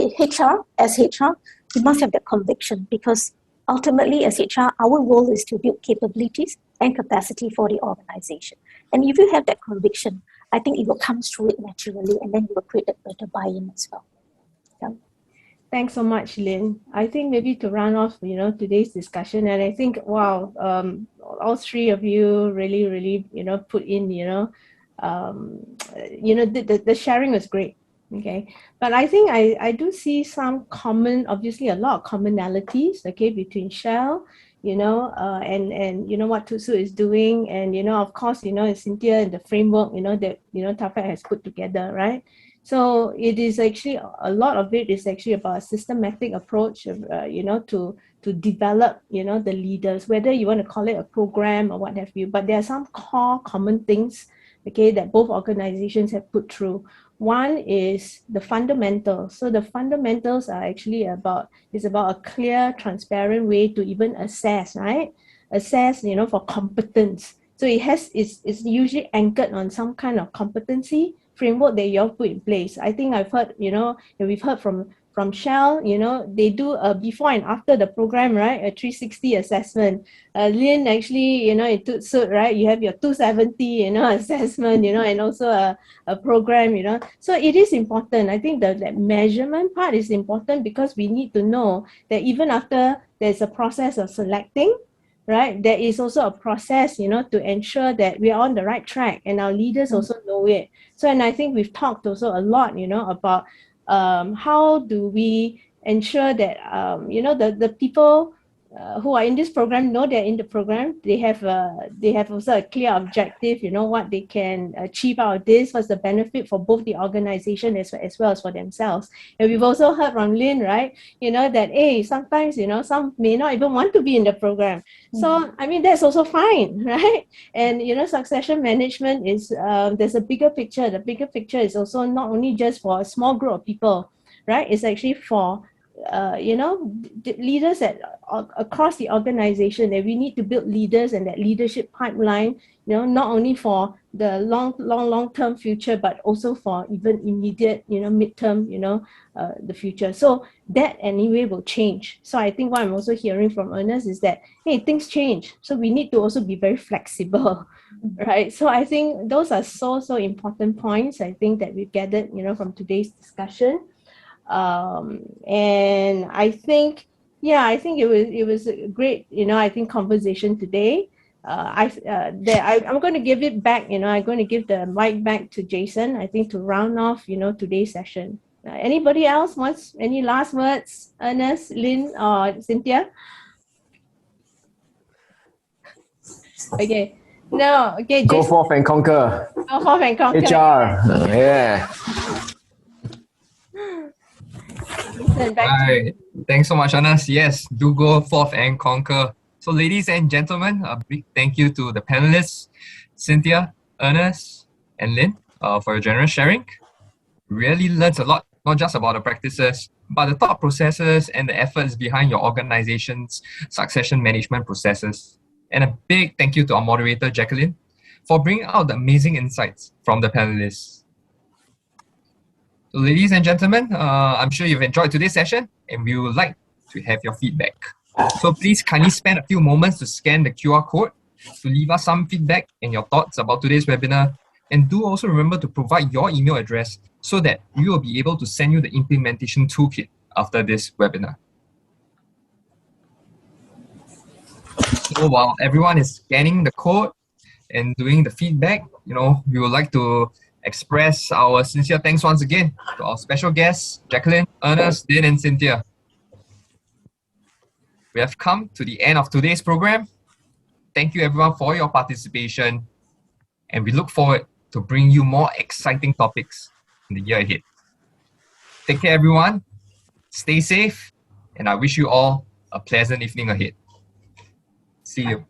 Speaker 12: as HR, you must have that conviction because ultimately as HR, our role is to build capabilities and capacity for the organization. And if you have that conviction, I think it will come through it naturally and then you will create a better buy-in as well. Yeah.
Speaker 13: Thanks so much, Lynn. I think maybe to run off, today's discussion, and I think, wow, all three of you really, put in, the sharing was great. Okay, but I think I do see some obviously a lot of commonalities, okay, between Shell, and what TUSU is doing, and of course, Cynthia and the framework, that TAFEP has put together, right? So it is actually a lot of it is actually about a systematic approach, to develop, the leaders, whether you want to call it a program or what have you. But there are some core common things, okay, that both organizations have put through. One is the fundamentals. So the fundamentals are actually about a clear, transparent way to even assess, right? Assess, for competence. So it's usually anchored on some kind of competency framework that you all put in place. I think I've heard, we've heard from Shell, they do a before and after the program, right? A 360 assessment. Lynn, actually, in TUSU, right? You have your 270, assessment, and also a program, So it is important. I think that measurement part is important because we need to know that even after there's a process of selecting, right, there is also a process, to ensure that we are on the right track and our leaders also know it. So, and I think we've talked also a lot, about how do we ensure that, the people who are in this program know they're in the program. They have also a clear objective, what they can achieve out of this, what's the benefit for both the organization as well as for themselves. And we've also heard from Lynn, right, that, hey, sometimes, some may not even want to be in the program. So, I mean, that's also fine, right? And, succession management is, there's a bigger picture. The bigger picture is also not only just for a small group of people, right? It's actually for leaders across the organization, that we need to build leaders and that leadership pipeline, not only for the long-term future, but also for even immediate, midterm, the future. So that anyway will change. So I think what I'm also hearing from Ernest is that, hey, things change. So we need to also be very flexible, right? So I think those are so important points, I think, that we've gathered, from today's discussion. And I think it was a great, I think, conversation today. I'm going to give it back, I'm going to give the mic back to Jason, I think, to round off, today's session. Anybody else wants any last words? Ernest, Lynn, or Cynthia? Okay. No, okay.
Speaker 11: Go
Speaker 13: Jason.
Speaker 11: forth and conquer.
Speaker 13: Go forth and conquer.
Speaker 11: HR. Yeah.
Speaker 1: Right. Thanks so much, Ernest. Yes, do go forth and conquer. So, ladies and gentlemen, a big thank you to the panelists, Cynthia, Ernest, and Lynn, for your generous sharing. Really learned a lot, not just about the practices, but the thought processes and the efforts behind your organization's succession management processes. And a big thank you to our moderator, Jacqueline, for bringing out the amazing insights from the panelists. So, ladies and gentlemen, I'm sure you've enjoyed today's session, and we would like to have your feedback. So please kindly spend a few moments to scan the QR code to leave us some feedback and your thoughts about today's webinar. And do also remember to provide your email address so that we will be able to send you the implementation toolkit after this webinar. So while everyone is scanning the code and doing the feedback, we would like to express our sincere thanks once again to our special guests, Jacqueline, Ernest, Lynn, and Cynthia. We have come to the end of today's program. Thank you everyone for your participation, and we look forward to bring you more exciting topics in the year ahead. Take care everyone, stay safe, and I wish you all a pleasant evening ahead. See you.